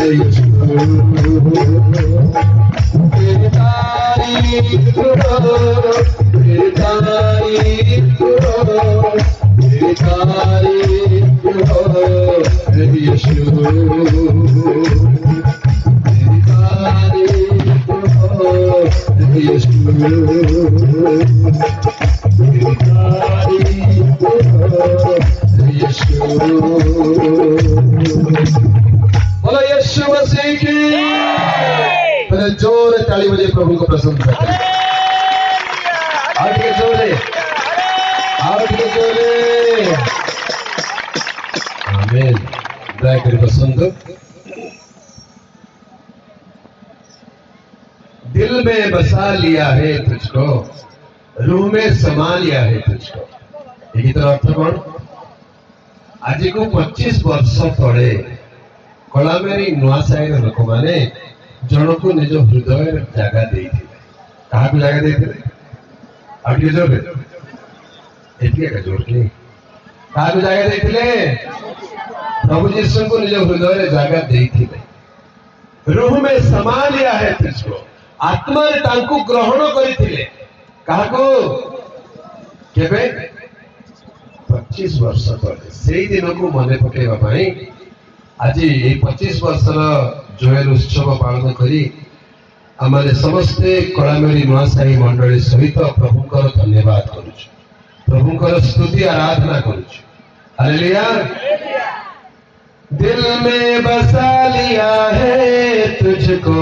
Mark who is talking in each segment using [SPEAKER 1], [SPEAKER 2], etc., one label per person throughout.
[SPEAKER 1] तेरी तारीफ हो, तेरी तारीफ हो, तेरी तारीफ हो यीशु, तेरी तारीफ हो यीशु, तेरी तारीफ हो यीशु। बोलो यीशु मसीह की। पहले जोर ताली बजे प्रभु को प्रशंसा करें। आगे जोरे, आगे जोरे। आमीन। दया कर पसंद। दिल में बसा लिया है तुझको, रूह में समा लिया है तुझको। यही तो अर्थ कौन? आज को 25 वर्ष तले कलामेरी नुआसाई लोक मैंने जन को निज हृदय जगह देते। क्या जगह देते? आगे जोर जोर की क्या जगह देते? प्रभु यीशु को निज हृदय जगह देते। रूह में समा लिया है तुझको, आत्मा तांकु ग्रहण करथिले। काको केबे? 25 वर्ष तले। से दिन को मन पकेवा आज ये 25 वर्षर जोएल उत्सव पालन करी आमारे समस्ते कलामेरी नुआसाई मंडली सहित प्रभुकर धन्यवाद करुछु, प्रभुकर स्तुति आराधना करुछु। हालेलुया। दिल में बसा लिया है तुझको,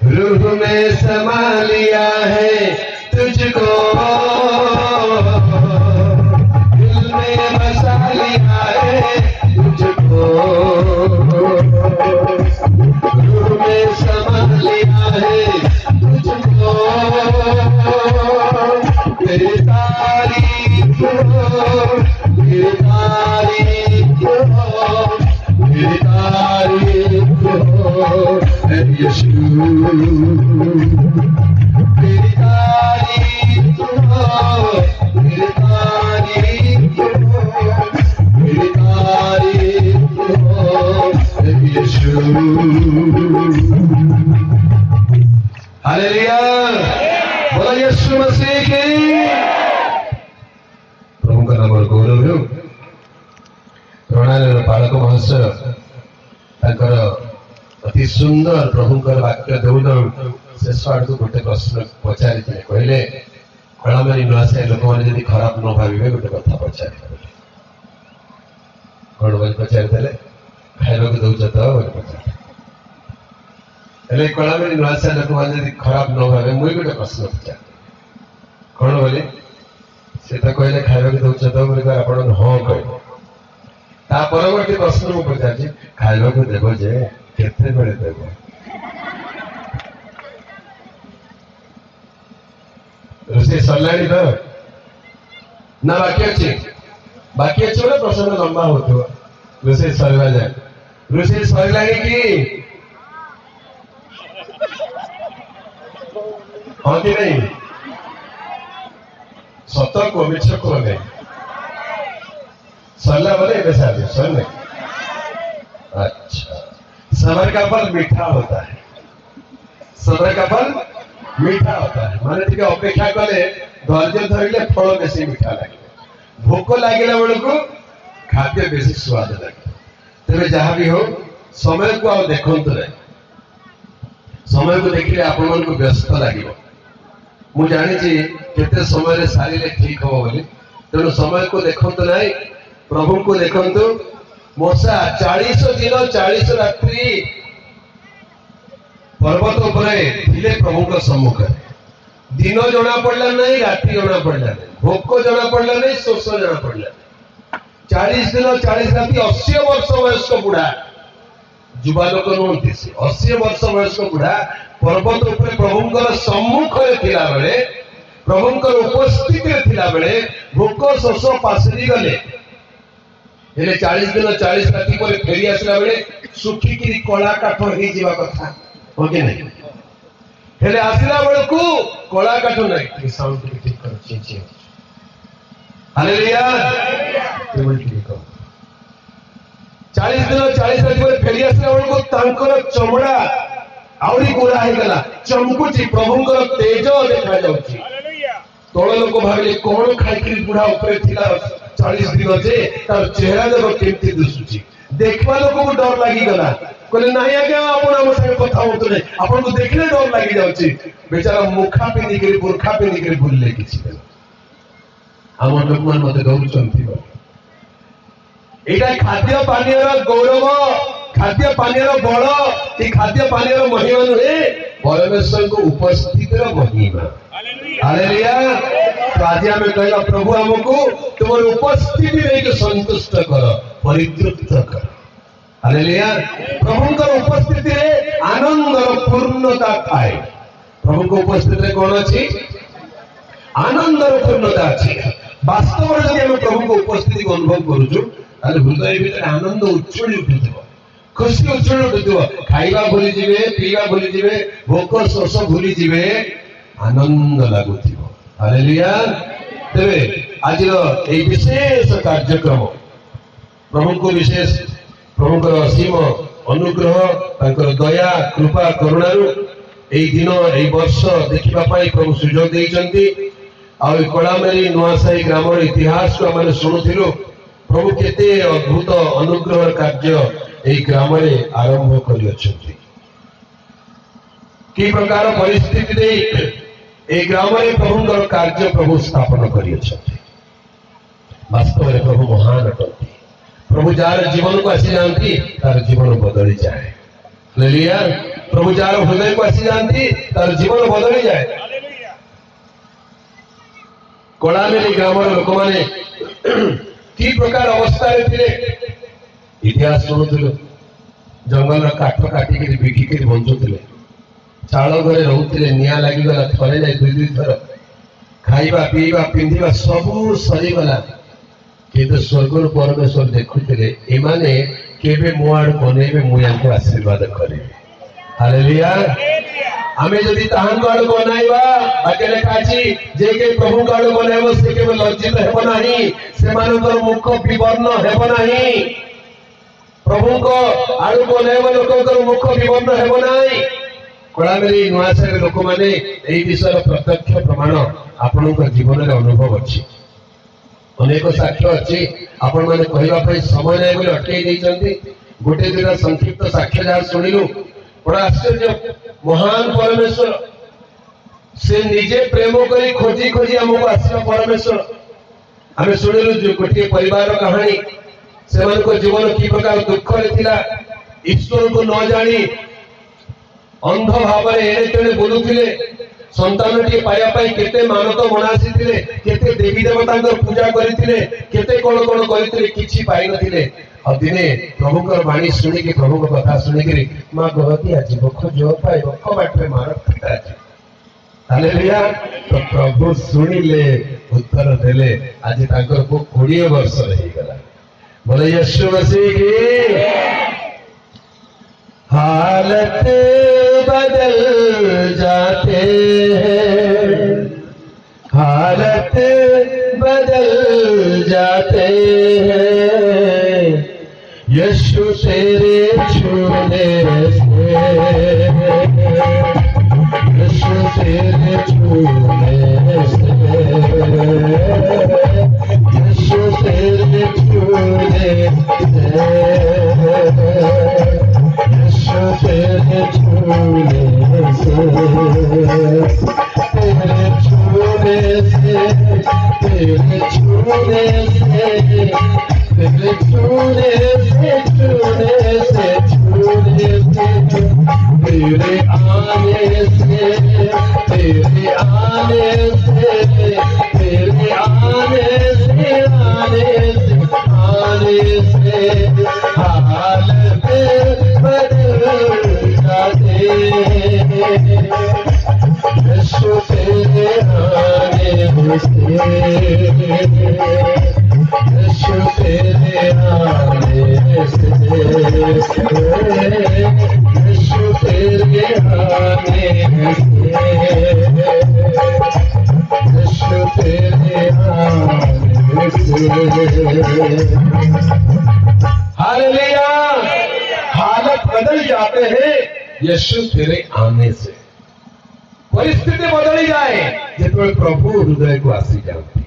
[SPEAKER 1] रूह में समा लिया है तुझको, दिल में बसा लिया है तुझको, रूह में समा लिया है तुझको। तेरी तारीफ हो, तेरी तारीफ हो, तेरी तारीफ हो यीशु, तेरी तारीफ हो, तेरी तारीफ हो, तेरी तारीफ हो यीशु। हालेलुया। बोलो यीशु मसीह की। प्रभु का नाम गौरव हो। प्रणाली पालक महोत्सव अति सुंदर प्रभुकर वाक्य दौड़ शेष आड़ को गोटे प्रश्न पचारि कहले कलामेरी नुआसाई लोक मैंने खराब न भावे गोटे कथा पचारि कौन बोली पचारि खाइबा को दौच तो पचार कलामेरी नुआसाई लोक मैंने खराब न भावे मुझे गोटे प्रश्न पचार कौन बोली से तो कहले खाइबा को दौच तो बोले आप हाँ कह परवर्ती प्रश्न मुझे पचार खाइबा को देव जे केते बेले देव रोषे सरलाणी तो ना बाकी अच्छी बाकी अच्छे बोले प्रश्न लंबा हो रोषे सरला जाए रोषे सरलाणी की हाँ कि नहीं सत को मिछ को नहीं सरला बोले बेसार सर नहीं। अच्छा सबर का फल मीठा होता है, सबर का फल मीठा होता है। माने टिके अपेक्षा कले धैर्य धरले फल बेसी मीठा लगे, भोक लगे बेल को खाद्य बेसी स्वाद लगे। तेरे जहाँ भी हो समय को आ देखते नहीं, समय को देखिले आपण को व्यस्त लगे। मु जानी केते समय सारे ठीक हम बोली, तेणु समय को देखते नहीं, प्रभु को देखु। मोसा 40 दिन 40 रात्रि पर्वत थे प्रभु सम्मुख। दिन जना पड़ा नहीं, राति जना पड़ा नहीं, भोक जना पड़ा नहीं, शोष जना पड़ा। 40 दिन 40 राति 80 वर्ष वयस्क बुढ़ा युवा लोक नुहति 80 वर्ष वयस्क बुढ़ा पर्वत उपर प्रभुंकर सम्मुख थिला बेले, प्रभुंकर उपस्थिति थिला बेले भोक शोष पासरी गले। 40 दिन 40 राति पर फेरी आसला बेले सुखिकी कला काठ हो जावा कथा हो कि नहीं? हेले आसला बेल को कला काठ नहीं साउंड ठीक कर ची हालेलुया। 40 दिन 40 राति पर फेरी आसला बेलू तांकर चमड़ा आउरी गोरा हो गला चमकुची प्रभुंकर तेज देखा जाउची तोड़ लोक भाविले कौन खाई बुढ़ा उपरे थिला 40 दिन जे तार चेहरा देख केमती दिसुची देखवा लोक को डर लागी गला कहले नहीं आज्ञा आपण हम संगे कथा होतो नै आपण को देखले डर लागी जाउची बेचारा मुखा पिंदी के बुरखा पिंदी के बुलले किछि हम लोक मन मते गौरचंती एटा खाद्य पानीय गौरव खाद्य पानीय बल कि खाद्य पानीय महिमा नुहे परमेश्वर को उपस्थितिर महिमा हालेलुया तो आज आम कहला प्रभु हमको तुम उपस्थिति रे संतुष्ट कर परितृप्त कर हालेलुया प्रभुंकर उपस्थिति रे आनंदर पूर्णता थाए प्रभु उपस्थिति रे कौन अछि आनंदर पूर्णता अछि वास्तव में यदि हम प्रभु को उपस्थिति को अनुभव करूछु ताले हृदय भीतर आनंद उछली उठुथिबो खुशी उछली उठुथिबो खाइबा भूली जिवे पीवा भूली जिवे भोक शोष भूली जिवे आनंद लागुथिबो हालेलुया तेरे आज ए विशेष कार्यक्रम प्रभु को विशेष प्रभुकर असीम अनुग्रह तांकर दया कृपा करुणारु ए दिन ए वर्ष देखिबा पाई प्रभु सुजोग देइचंती आ कलामेरी नुआसाई ग्रामर इतिहास को आम शुणुथिलु प्रभु केते अद्भुत अनुग्रह कार्य ए ग्राम आरंभ करियछंती कि प्रकार परिस्थिति दे ए ग्राम प्रभुंकर कार्य प्रभु स्थापन करियछंती वास्तव में प्रभु महान अटंती प्रभु जार जीवन को आसी जानती तार जीवन बदली जाए हालेलुया प्रभु जार हृदय को आसी जानती तार जीवन बदली जाए कलामेरी ग्राम लोक माने कि प्रकार अवस्था रे इतिहास शुणुलु जंगल काठ काटिक बिकिक बंचुले चाल घरे रोते निआ लगिगला थरे ना दुई दुई थर खाइबा पीवा पिंधिबा सबू सरीगला किंतु स्वर्ग परमेश्वर देखुते एमाने केबे मुआड़ बनेबे मुयांको आशीर्वाद करेबे हालेलुया आमे जदि ताहां को आड़ बनाइबा बाके लेखा अछि जे के प्रभु को आड़ बनाइबो से केबे लज्जित हेबो नाही से मानकर मुख विवर्ण हेबो नाही प्रभु को आड़ बनाइबो लोककर मुख विवर्ण हेबो नाही कलामेरी नुआसारे लोक माने एई विषय प्रत्यक्ष प्रमाण आपनक जीवन रे अनुभव अछि अनेक साक्ष्य अच्छी आपण मैंने कहवाई समय नहीं बोले अटकई देइचंती गोटे दिन संक्षिप्त साक्ष्य जहाँ शुणिलु बड़ा आश्चर्य महान परमेश्वर से निजे प्रेम करी खोजी खोजी आमको आसला परमेश्वर आम शुणिलु जो गोटे परिवार कहानी से जीवन कि प्रकार दुख थिला ईश्वर को न जानी अंध भाव एणे तेणे बुलुथिले संतान टी पाया पाई केते मानत मनासी थिले केते देवी देवता पूजा करिथिले केते कोन कोन करिथिले किछि पाई नथिले और दिने प्रभु कर वाणी सुनि के प्रभु को कथा सुनि के मां गवती आजि बख जो पाई बख बाटे मार फटा हालेलुया तो प्रभु सुनिले उत्तर देले आज ताकर को 20 वर्ष रही गला बोले यीशु मसीह की हालत बदल जाते हैं हालत बदल जाते हैं यीशु तेरे छूने से यीशु तेरे छूने से यीशु तेरे छूने से यीशु तेरे छूने से तेरे छूने से तेरे छूने से तेरे छूने से छूने से छूने से तेरे आने से तेरे आने से तेरे आने से आने से हालत बदल जाते यीशु तेरे आने से यीशु तेरे आने से यीशु तेरे आने से यीशु तेरे आने से हालेलुया बदल जाते हैं यीशु तेरे आने से। परिस्थिति बदली जाए जितने प्रभु हृदय को आसी जाती।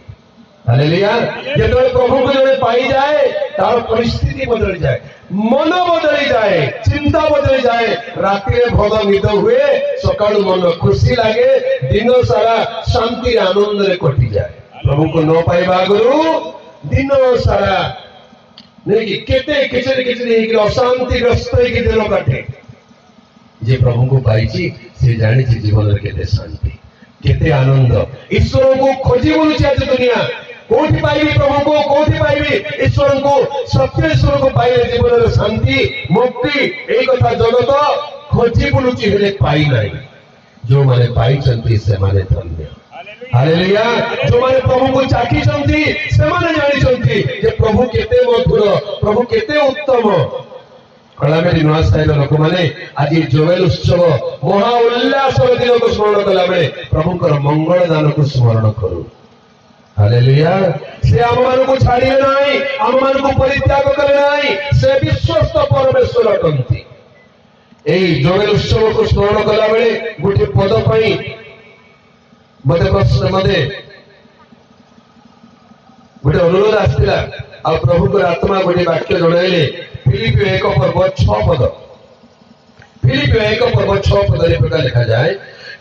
[SPEAKER 1] हालेलुया। जितने प्रभु को जब पाई जाए तार परिस्थिति बदल जाए, मन बदली जाए, चिंता बदली जाए। राति में भल निद हुए, सकाळु मन खुशी लगे, दिन सारा शांति आनंद रे कटि जाए। प्रभु को न पाइबा आगु दिन सारा नहीं कि केते किचरी किचरी अशांति ग्रस्त दिन काटे। जे प्रभु को पाई से जानी जीवन केते शांति केते आनंद। ईश्वर को खोजी बोलुची आज दुनिया कोठी पाइबी प्रभु को, कोठी पाइबी ईश्वर को। सत्य ईश्वर को पाइले जीवन में शांति मुक्ति एक कथा जगत खोजी बोलुची हेले पाई नहीं। जो माने पाई से माने धन्य। हालेलुया। जो माने प्रभु को चाखी से माने जानी जे प्रभु केते मधुर, प्रभु केते उत्तम। कलामेरी नुआ साहिब लोक मैंने आज जोवेल उत्सव महा उल्लास दिन को स्मरण कला बेले प्रभुंकर मंगल दान को स्मरण करू। हालेलुया। से आम मान को छाड़े नहीं, आम मान को परित्याग करे नहीं, से विश्वस्त परमेश्वर अटंती। एई जोवेल उत्सव को स्मरण कला बेले गोटे पद पाई मते प्रश्न मते गोटे अनुरोध आसला आ प्रभुकर आत्मा गोटे वाक्य जणाइले फिलिपियो 1 पर्व 6 पद। फिलिपियो 1 पर्व 6 पद प्रकार लिखा जाए,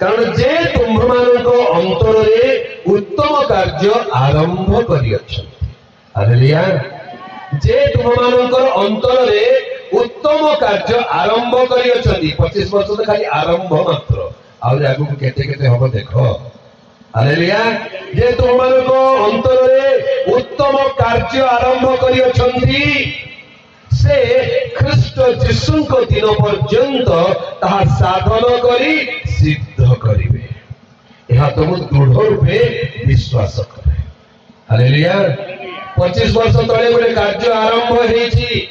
[SPEAKER 1] कारण जे तुम्भमानक अंतर रे उत्तम कार्य आरंभ करि अछंती। हालेलुया। जे तुम्भमानक अंतर रे उत्तम कार्य आरंभ करि अछंती। 25 वर्ष तो खाली आरंभ मात्र, आउ आगु केते केते हबो देखो। हालेलुया। जे तुम्भमानक अंतर रे उत्तम कार्य आरंभ करि अछंती से ख्रीष्ट जीशु को दिन पर्यंत ताहा साधन करी सिद्ध करिवे। यह तुम दृढ़ रूपे विश्वास करे। हालेलुया। 25 वर्ष तले गोटे कार्य आरंभ हेछि,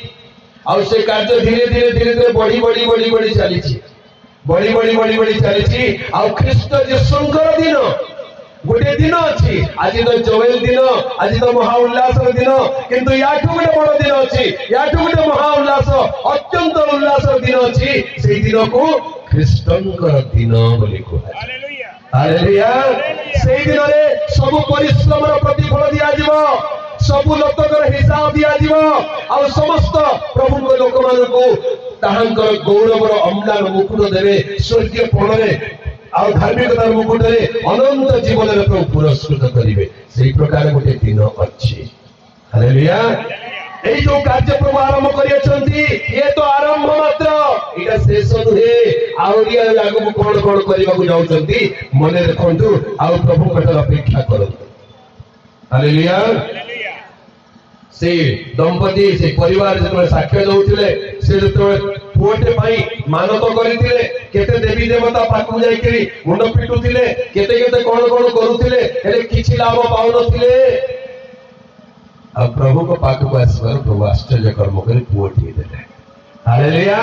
[SPEAKER 1] आ से कार्य धीरे धीरे धीरे धीरे बढ़ी बढ़ी बढ़ी बढ़ी चली, बढ़ी बढ़ी बढ़ी बढ़ी चली। आ ख्रीष्ट जीशुंकर दिन गोटे दिन अच्छी। आज तो जोवेल दिन, आज तो महा उल्लास दिन, किंतु याठू गोटे बड़ दिन अच्छी, याठू गोटे महा उल्लास अत्यंत उल्लास दिन अच्छी। से दिन को ख्रीष्टंकर दिन बोली कहा। हालेलुया। से दिन रे सब परिश्रम प्रतिफल दिया जीवो, सब लोककर हिसाब दिया जीवो, आ समस्त प्रभु को लोक मान को ताहांकर गौरवर अम्लान मुकुट देवे स्वर्गीय फल और धार्मिकता मुकुटरे अनंत जीवन में प्रभु पुरस्कृत करिवे। से प्रकार गोटे दिन अच्छी। हालेलुया। एई जो कार्य प्रभु आरंभ करियछंती ये तो आरंभ मात्र, इटा शेष नुहे। आउरी आगु कोन कोन करबा को जाउछंती मने रखंतु, आ प्रभु कटर अपेक्षा करंतु। हालेलुया। से दंपति से परिवार जो साक्ष्य दौले से जो पुओटे मानत करते केते देवी देवता पाखु जाइकरी मुंड पिटुथिले, केते केते कोन कोन करूथिले, हेले किछि लाभ पाउ नथिले। अब प्रभु को पाखु आसबार प्रभु आश्चर्य कर्म कर पुओटी देले। हालेलुया।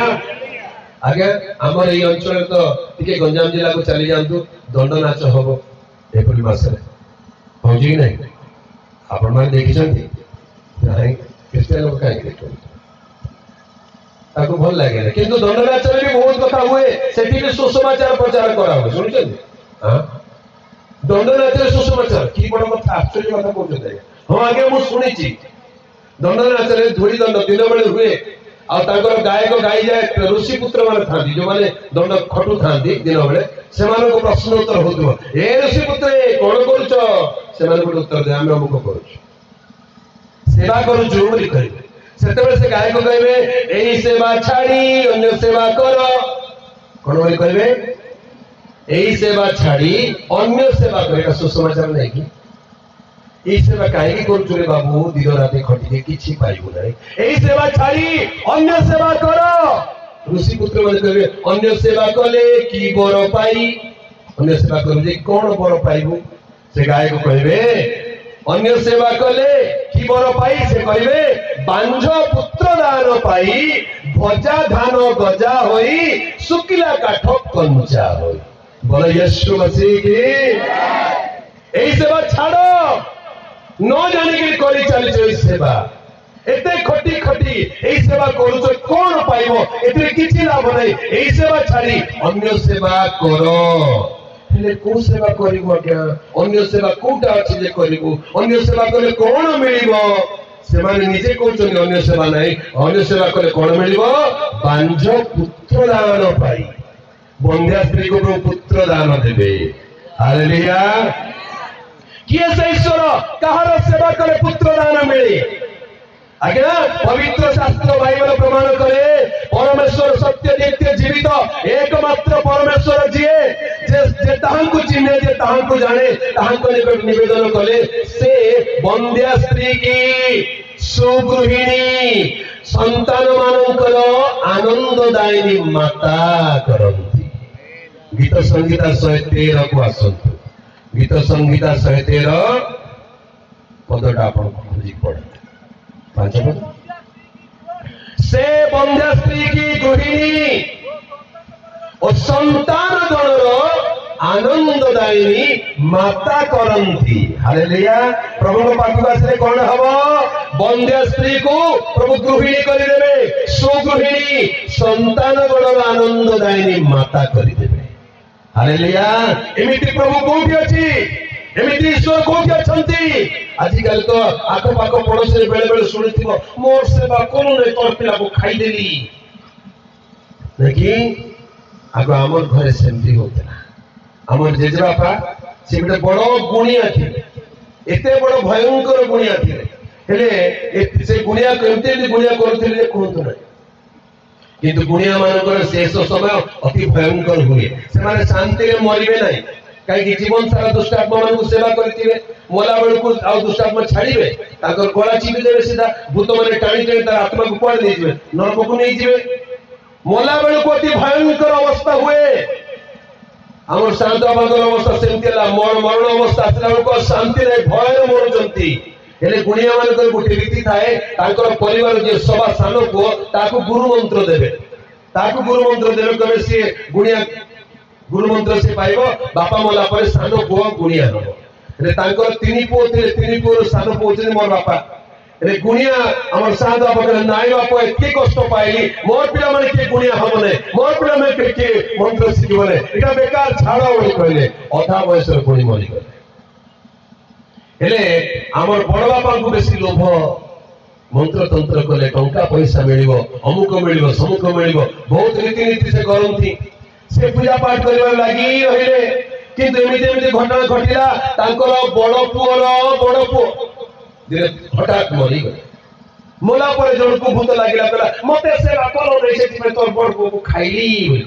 [SPEAKER 1] आगे हमर এই অঞ্চলে তো টিকে গঞ্জাম জেলা को चली जांतु, दंड नाच हबो एप्रिल मास रे पहुंची कि नहीं आपण माने देखिछंती नहीं? क्रिश्चियन लोग कहीं देखते ताको भल लगे, किंतु दंड नाच रे भी बहुत कथा हुए, सेठी भी सुसमाचार प्रचार करा हुए। सुनिछन? हां दंड नाच रे सुसमाचार की बड़ कथा, आश्चर्य कथा कहते। हां आगे मु सुनिछि दंड नाच रे धूली दंड दिन बेले हुए, आ ताकर गायक गाई जाए ऋषि पुत्र माने थांती, जो माने दंड खटु थांती दिन बेले से माने को प्रश्न उत्तर होतबो। ए ऋषि पुत्र कोन करूछ? से माने को उत्तर दे हम अमुक करूछ, सेवा करू जोरी करिवे। सेतेबे से गायक कहबे एई सेवा छाड़ी अन्य सेवा कर। कोन बोली कहबे? एई सेवा छाड़ी अन्य सेवा कर। एटा सुसमाचार नै कि? एई सेवा काहे कि करू रे बाबू, दिन रात खटी के किछि पाइबो नै। एई सेवा छाड़ी अन्य सेवा कर। ऋषि पुत्र माने कहबे अन्य सेवा कले की बर पाई? अन्य सेवा करू जे कोन बर पाइबो? से गायक कहबे अन्य सेवा कले कि बर पाई? से कहबे बांझ पुत्र दान पाई, भजा धान गजा होई, सुकिला काठ कंचा होई। बोलो यीशु मसीह की। एई सेवा छाड़ो, न जानि के करी चली सेवा एते खटी खटी एई सेवा करूछ, कोन पाइब हबो एते किछि लाभ नै एई सेवा छाड़ी अन्य सेवा करो हेले को सेवा करिवो क्या अन्य सेवा कोटा अछि जे करिवो अन्य सेवा कले कोन मिलिबो सेमाने निजे कहउछन अन्य सेवा नै अन्य सेवा कले कोन मिलिबो बांझ पुत्र दान पाई बंध्या स्त्री को पुत्र दान देबे हालेलुया किए से ईश्वर कहार सेवा कले पुत्र दान मिले आज्ञा पवित्र शास्त्र बाइबल प्रमाण करे परमेश्वर सत्य नित्य जीवित एकमात्र परमेश्वर जीए जे ताहांकु चिन्हे जे ताहांकु जाने ताहांकु निकट निवेदन कले से बंध्या स्त्री की सुगृहिणी संतान मानकर आनंददायिनी माता करंती गीत संगीता 113 को आसंतु गीत संगीता 113 पदटा आपण खोजी पढ़ पांच पद से बंध्या स्त्री की गृहिणी और संतान गणर आनंददायिनी माता करंती हालेलुया प्रभु पाखु आसले कोन हबो बंध्या स्त्री को प्रभु गृहिणी करि देबे सुगृहिणी संतान गणर आनंददायिनी माता करि देबे हालेलुया एमिति प्रभु कोठी अछि एमिति ईश्वर कोठी अछंती आजिकल तो आखो पाखो पड़ोसी बेले बेले सुनिथिबो मोर सेवा कोन नै तोर पिला को खाई देली देखि आगो हमर घरे सेमती होतला हमर जेजे बापा से गोटे बड़ गुणिया थिले एते बड़ भयंकर गुणिया थिले हेले से गुणिया केमते गुणिया करथिले जे कोहंतो नै किंतु गुणिया मानकर शेष समय अति भयंकर हुए से माने शांति रे मरिबे नै कहीं जीवन सारा दुष्टात्मा मान को सेवा करथिबे मोला बेल को आ दुष्टात्मा छाड़ीबे ताकर गला चिपि देबे सीधा भूत माने टाणी टाणी तार आत्मा को पड़ नै जिवे नरक को नै जिवे मोला बेल को अति भयंकर अवस्था हुए हमर शांत बागर अवस्था सेमतिला मरण अवस्था आसला को शांति रे भय रे मरजंती हेले गुणिया मानकर गोटे रीति थाए ताकर परिवार जे सभा सानो को ताको गुरु मंत्र देबे कबे से गुणिया गुरु मंत्र से पाइबो बापा मोला पर सानो पुओ गुणिया हबो रे तांकर तीन पुओ सानो पुओ जे मोर बापा रे गुणिया हमर सादा बगर नाई बापा एते कष्ट पाइली मोर पिला माने के गुणिया हबो नै मोर पिला माने के मंत्र सिखिबो नै एटा बेकार छाड़ा ओली कहले अधा बयस रे गुणी मरि गले हेले हमर बड़ बापा को बेसी लोभ मंत्र तंत्र कले टंका पैसा मिलिबो अमुक मिलिबो समुक मिलिबो बहुत रीति नीति से करंती से पूजा पाठ करबार लागि रहिले किंतु एमिते घटना घटिला तांकर बड़ पुओ दिने हठात मरि गले मोला पर जण को भूत लागिला कहला मते सेवा करो नै सेति तोर बड़ पुओ को खाइली बोल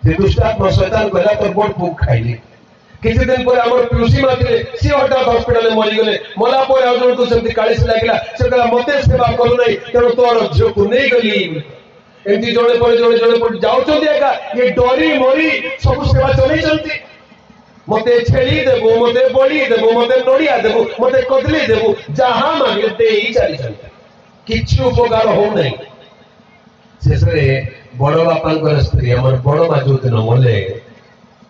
[SPEAKER 1] से दुष्टात्मा शैतान कहला तोर बड़ पुओ खाइली किसी दिन पर हमर पिउसी माथिले सी हठात हॉस्पिटल में मरि गले मोला पर आ जण को सेति काली से लागिला से कहला मते सेवा करू नै तेरो तोर झियो को नै गली एमती जोड़े पर जाउछंती एका ये डरी मरी सब सेवा चलै चलती मते छेली देबो मते बड़ी देबो मते नडिया देबो मते कदली देबो जहां मांगे देई चली चलती किछु उपकार हो नै शेषरे बड़ बापांकर स्त्री हमर बड़ मा जो दिन मले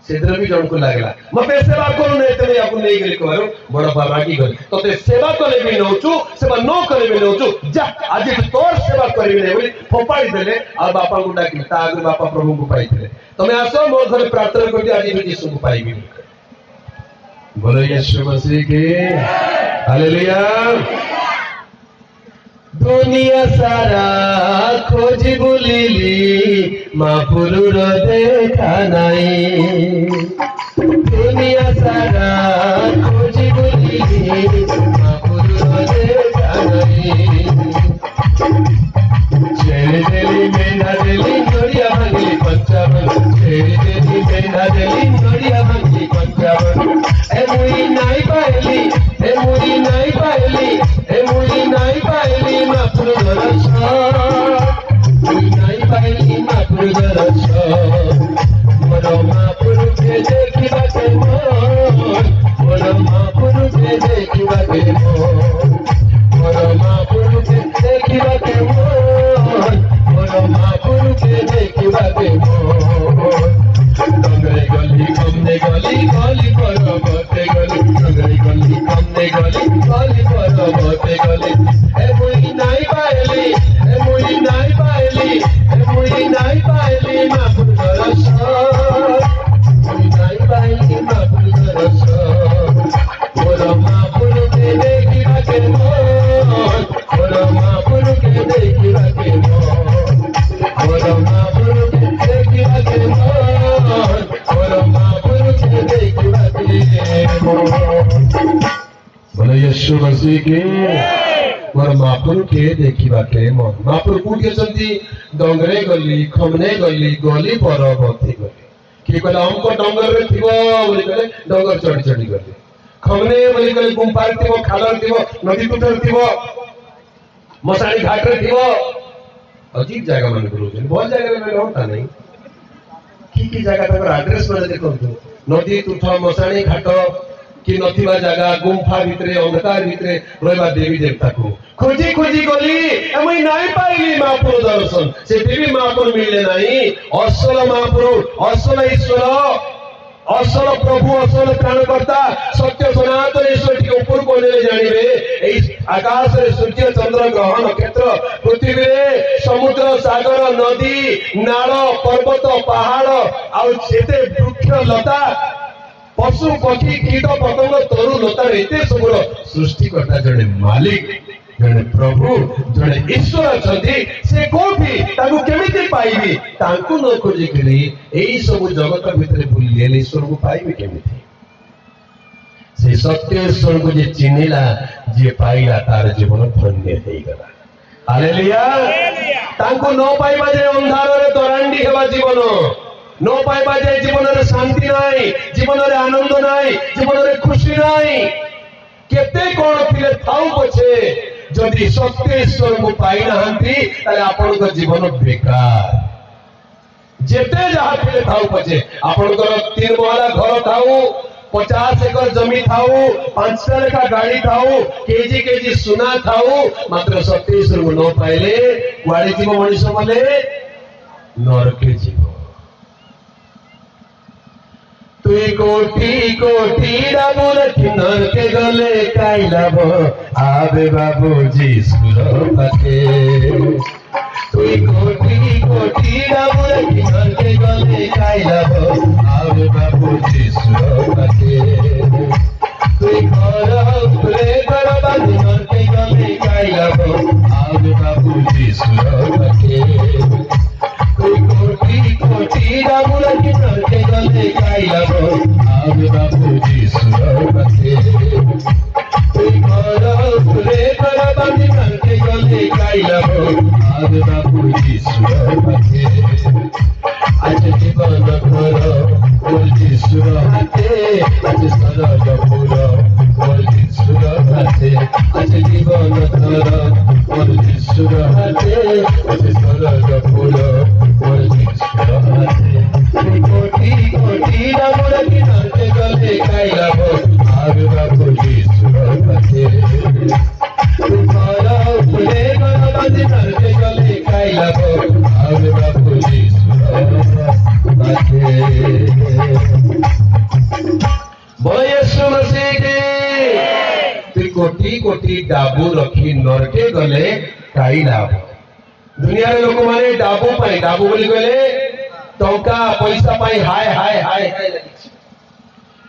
[SPEAKER 1] सेद्र भी जण को लागला मते सेवा करू नै तने आपन नै गेली कहरो बड़ बापा रागी गले तते सेवा कले भी नौचू सेवा न करे भी नौचू जा आज तोर सेवा करी नै बोली फोपाई देले आ बापा को डाकी ता आगे बापा प्रभु को पाइथिले तमे आसो मोर घरे प्रार्थना करती आज भी यीशु को पाइबी बोलो यीशु मसीह की हालेलुया दुनिया सारा खोजी बुलिली महापुरुर देखा नाई दुनिया सारा खोजी बुलिली महापुरुर देखा नाई छेड़ी देली मेना देली नड़िया भांगली पंचावन छेड़ी देली मेना देली नड़िया भांगली पंचावन ए मुई नाई पाइली ए मुई नाई पाइली ए मुई नाई पाइली महापुरुर मुई नाई पाइली महापुरुर मोर महापुरु के देखिबा के मोर महापुरु के देखिबा के मोर महापुरु के देखिबा के मोर महापुरु के देखिबा के डंगरे गली कमने गली गली पर बते गली डंगरे गली कमने गली गली पर बते गली ए मुई नाई पाइली ए के मन मोर महाप्रभु के देखिबा के मन मोर महाप्रभु के देखिबा के मन बोले यीशु मसीह के मोर महाप्रभु के देखिबा के मन महाप्रभु कोठी असंती डंगरे गली खमने गली गली परबती गली कि कहले हमको डंगर रे थिबो बोली कहले डंगर चढ़ी चढ़ी गली खमने बोली कहले गुंपार थिबो खालर थिबो नदी तुठर थिबो मसाणी घाट रे थिबो अजीब जगह मन गुरु बहुत जगह में होता नहीं की जगह तक एड्रेस में देखो नदी तुठ मसाणी घाट कि नथिबा जगह गुंफा भितरे अंधकार भितरे रहबा देवी देवता को खोजी खोजी गली एमई नहीं पाइली महाप्रभु दर्शन से देवी महाप्रभु मिलले नहीं असल महाप्रभु असल ईश्वर असल प्रभु असल प्राणकर्ता सत्य सनातन ईश्वर के ऊपर को ले जानिबे एई आकाश रे सूर्य चंद्र ग्रह नक्षत्र पृथ्वी रे समुद्र सागर नदी नाल पर्वत पहाड़ आ सेते वृक्ष लता पशु पक्षी कीट पतंग तरु लता एते सबुर सृष्टिकर्ता जने मालिक जने प्रभु जने ईश्वर अछंती से कोठी ताकू केमिति पाइबी ताकू न खोजी करी एई सब जगत भितरे बुलिले ईश्वर को पाइबी केमिति से सत्य ईश्वर को जे चिन्हिला जे पाइला तार जीवन धन्य हेई गला हालेलुया ताकू न पाइबा जे अंधार रे तरांडी हेबा जीवन न पाइबा जे जीवन रे शांति नाही जीवन रे आनंद नाही जीवन रे खुशी नाही केते कोन थिले थाउ पछे जदि सत्य ईश्वर को पाई नहंती ताले आपन को जीवन बेकार जेते जहा थिले थाउ पछे आपन को 3 महला घर थाउ 50 एकर जमी थाउ 5 लेखा गाड़ी थाउ केजी केजी सुना थाउ मात्र सत्य ईश्वर को न पाइले कुआडे जीव मनुष्य मले नरके जीव तुई कोटी कोटी डाबुर किन्नर के गले काइलाब आबे बाबूजी सुर पाके तुई कोटी कोटी डाबुर किन्नर के गले काइलाब आबे बाबूजी सुर पाके तुई घर उपरे बड़बा किन्नर के गले काइलाब आबे बाबूजी सुर पाके तुई कोटी कोटी डाबुर किन्नर के गले काइलाब आबे बाबूजी सुर पाके तुई घर उपरे बड़बा किन्नर के गले काइलाब आबे बाबूजी सुर पाके आज जीवन भर बोलती सुर हाथे आज सरल पुर बोलती सुर हाथे आज जीवन भर बोलती सुर हाथे आज सरल पुर बोलती सुर हाथे कोटी कोटी डाबुर किन्नर के गले काइलाब आबे बाबूजी सुर पाके तुम्हारा उपरे बड़बा किन्नर के गले काइलाब आबे बाबूजी बोले यीशु मसीह के कोटी कोटी डाबू रखी नरके गले काई लाभ दुनिया रे लोक माने डाबू पाई डाबू बोली गले टंका पैसा पाई हाय हाय हाय हाय लगी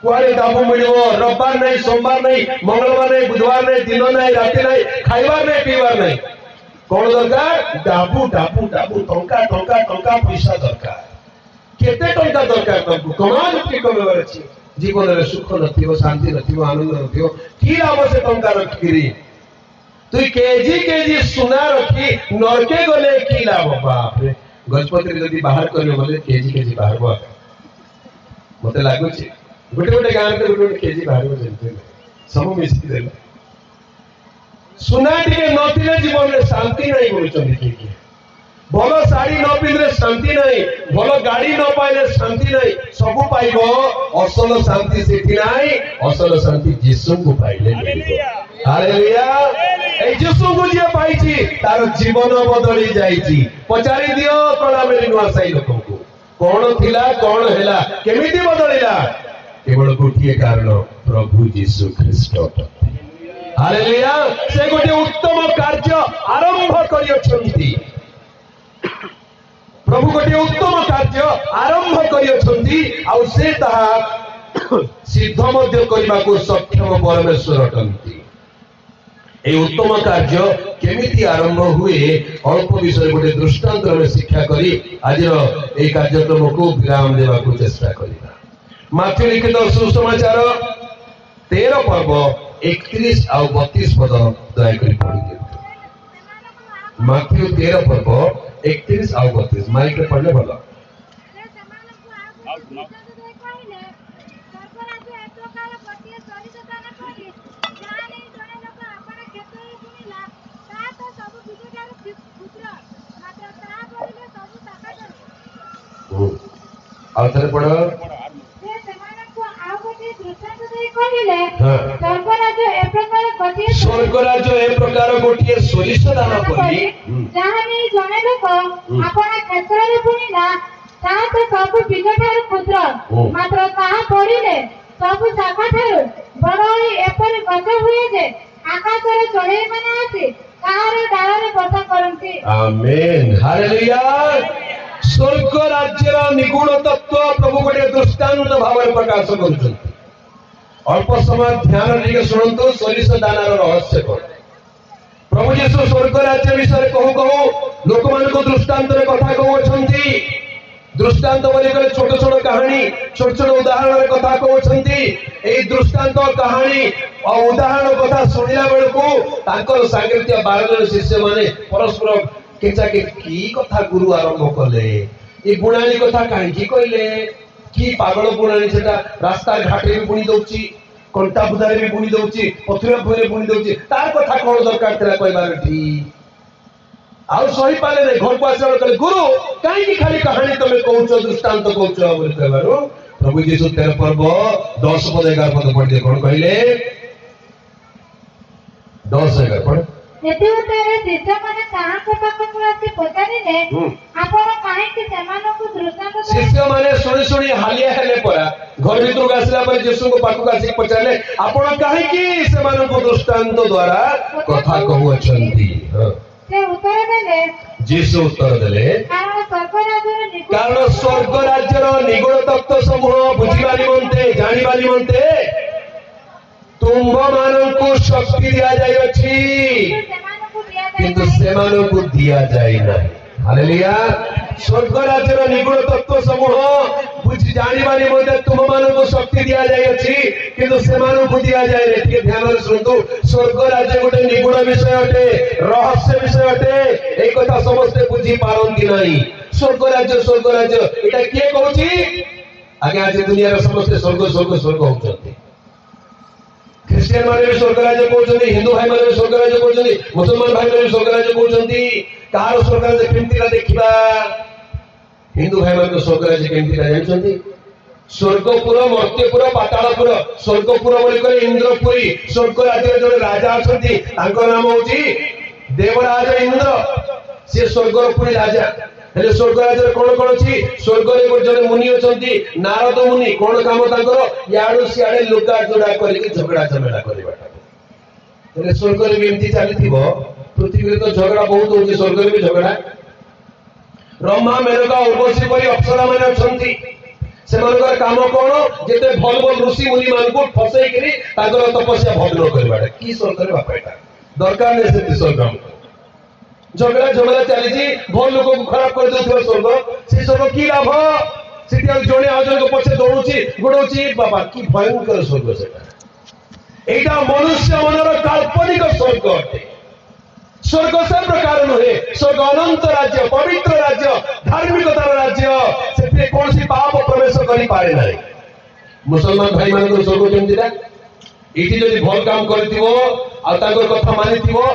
[SPEAKER 1] कुआरे डाबू मिलिबो रविवार नहीं सोमवार नहीं मंगलवार नहीं बुधवार नहीं दिन नहीं राति नहीं खाइबार नहीं पीबार नहीं कौन दरकार डाबू डाबू डाबू टंका टंका टंका पैसा दरकार केते टंका दरकार तुमको कमाल के कमेवर अछि जीवन रे सुख नथिबो शांति नथिबो आनंद नथिबो की लाभ से टंका रखिरी तुई केजी केजी सुना रखी नरके गले की लाभ बाप रे गजपति जदी बाहर करियो बोले केजी केजी बाहर बा मते लागु छी गोटे गोटे गान के गोटे केजी बाहर बा जेते सब मिसी देला सुना टिके नथिले जीवन रे शांति नहीं बोलचंदी की भलो साड़ी न पिंधले शांति नहीं भलो गाड़ी न पाइले शांति नहीं सब पाइबो असल शांति सेठी नहीं असल शांति यीशु को पाइले हालेलुया ए यीशु को जे पाइची तार जीवन बदली जाईची पचारि दियो कला मेरी नुआ साई लोकन को कोन थिला कोन हेला केमिति बदलिला केवल गोटिए कारण प्रभु यीशु ख्रीष्ट हालेलुया से गोटे उत्तम कार्य आरंभ करियछंती प्रभु गोटे उत्तम कार्य आरंभ करियछंती आ से ताहा सिद्ध मध्य करबा को सक्षम परमेश्वर अटंती ए उत्तम कार्य केमिति आरंभ हुए अल्प विषय गोटे दृष्टांत में शिक्षा करी आज ये कार्यक्रम को विराम देवा को चेष्टा करिबा। माथ्यू लिखित सुसमाचार 13 पर्व 31 और 32 पद दयाकोरी पढ़ी दियंतु। माथ्यू 13 पर्व 31 और 32 माइक रे पढ़ले भलो। और थरे पढ़ो स्वर्ग राज्य ए प्रकार गोटे सोरिष दाना परी
[SPEAKER 2] जहाँ नहीं जने लोक आपना क्षेत्र रे बुनिला ता तो सब बीज ठार क्षुद्र मात्र ताहा पड़िले सब शाखा ठार बड़ एपरि गछ हुए जे आकाश रे चढ़ई माने आसी ताहार डाल रे बसा करंती।
[SPEAKER 1] Amen hallelujah. स्वर्ग राज्यर निगुण तत्व प्रभु गोटे दृष्टांत भाव प्रकाश कर अल्प समय ध्यान देके शुणु सोरिष दानार रहस्य कौन। प्रभु यीशु स्वर्ग राज्य विषय कहू कहू लोक मान दृष्टांत कथा कहते दृष्टांत बोलिक छोट छोट कहानी छोट छोट उदाहरण कथा कहते दृष्टांत कहानी और उदाहरण कथा शुणिला बेलू सागर 12 जन शिष्य माने परस्पर केचा के की कथा गुरु आरंभ कले ये बुणानी कथा कहीं कहले कि पागल बुणानी सेटा रास्ता घाटे भी बुणी दउची कंटा बुदारे भी बुणी दउची पथुरा भोरे बुणी दउची तार कथा कोन दरकार तेरा कहबार ठी आउ सही पाले रे घर को आसे कहले गुरु काहे की खाली कहानी तमे कहउछो दृष्टांत कहउछो बोले कहबारो प्रभु यीशु 13 पर्व 10 पद 11 पद पढ़ते कोन कहले 10 11 पढ़
[SPEAKER 2] यदि उतारे शिष्य माने कहां को पाखु आसी पचारिले आपण काहे कि सेमानो को दृष्टांत
[SPEAKER 1] शिष्य माने सुनी सुनी हालिया हेले परा घर भीतर आसला पर यीशु को पाखु आसी पचारले आपण काहे कि सेमानो को दृष्टांत द्वारा कथा कहू अछंती।
[SPEAKER 2] से उत्तर देले
[SPEAKER 1] यीशु उत्तर देले कारण स्वर्ग राज्यर निगुण तत्व समूह बुझिबा निमंते जानिबा निमंते तुम माननको शक्ति दिया जाय अछि किंतु सेमाननको दिया जाय नाही। हालेलुया। स्वर्ग राज्यर निगुण तत्व समूह बुझि जानिबा निमंते तुम माननको शक्ति दिया जाय अछि किंतु सेमाननको दिया जाय नै। ठीक ध्यान रे सुनतु स्वर्ग राज्य गोटे निगुण विषय अटे रहस्य विषय अटे ए कथा समस्त बुझि पारंती नाही। स्वर्ग राज्य एटा के कहूची आगे आज दुनिया रे समस्त स्वर्ग स्वर्ग स्वर्ग होचंती। क्रिश्चियन माने भी स्वर्ग राज्य कहउछंती हिंदू भाई माने भी स्वर्ग राज्य कहउछंती मुसलमान भाई माने भी स्वर्ग राज्य कहउछंती कार स्वर्ग राज्य केमतिला देखिबा हिंदू भाई माने स्वर्ग राज्य केमतिला जानछंती स्वर्गपुर मर्त्यपुर पातालपुर स्वर्गपुर बोली करे इंद्रपुरी स्वर्ग राज्य जो राजा अछंती तांको नाम होची देवराज इंद्र से स्वर्गपुरी राजा हेले स्वर्ग राज्य कोन कोन छी स्वर्ग रे जने मुनि अछंती नारद मुनि कोन काम तांकर याडू सियाडे लुका जोडा करिके झगड़ा झमेला करबाटा हेले स्वर्ग रे बेमती चलीथिबो पृथ्वी रे तो झगड़ा बहुत होची स्वर्ग रे भी झगड़ा ब्रह्मा मेनका उर्वशी परी अप्सरा माने अछंती सेमानकर काम कोन जेते भल भल ऋषि मुनि मान को फसई करी तांकर तपस्या भग्न करबाटा की स्वर्ग रे बापाटा दरकार नै से स्वर्ग झगड़ा झगड़ा चली भल लोक को खराब कर दे स्वर्ग से स्वर्ग की लाभ से जड़े आजन को पछे दौड़ुची गोड़ौची बाबा की भयंकर स्वर्ग सेटा एटा मनुष्य मनर काल्पनिक स्वर्ग अटे। स्वर्ग से प्रकार नुहे स्वर्ग अनंत राज्य पवित्र राज्य धार्मिकतार राज्य से कौन सी पाप प्रवेश करि पारे नाही। मुसलमान भाई मान स्वर्ग केमतिला इठी जदि भल काम करथिबो आ तांकर कथा मानिथिबो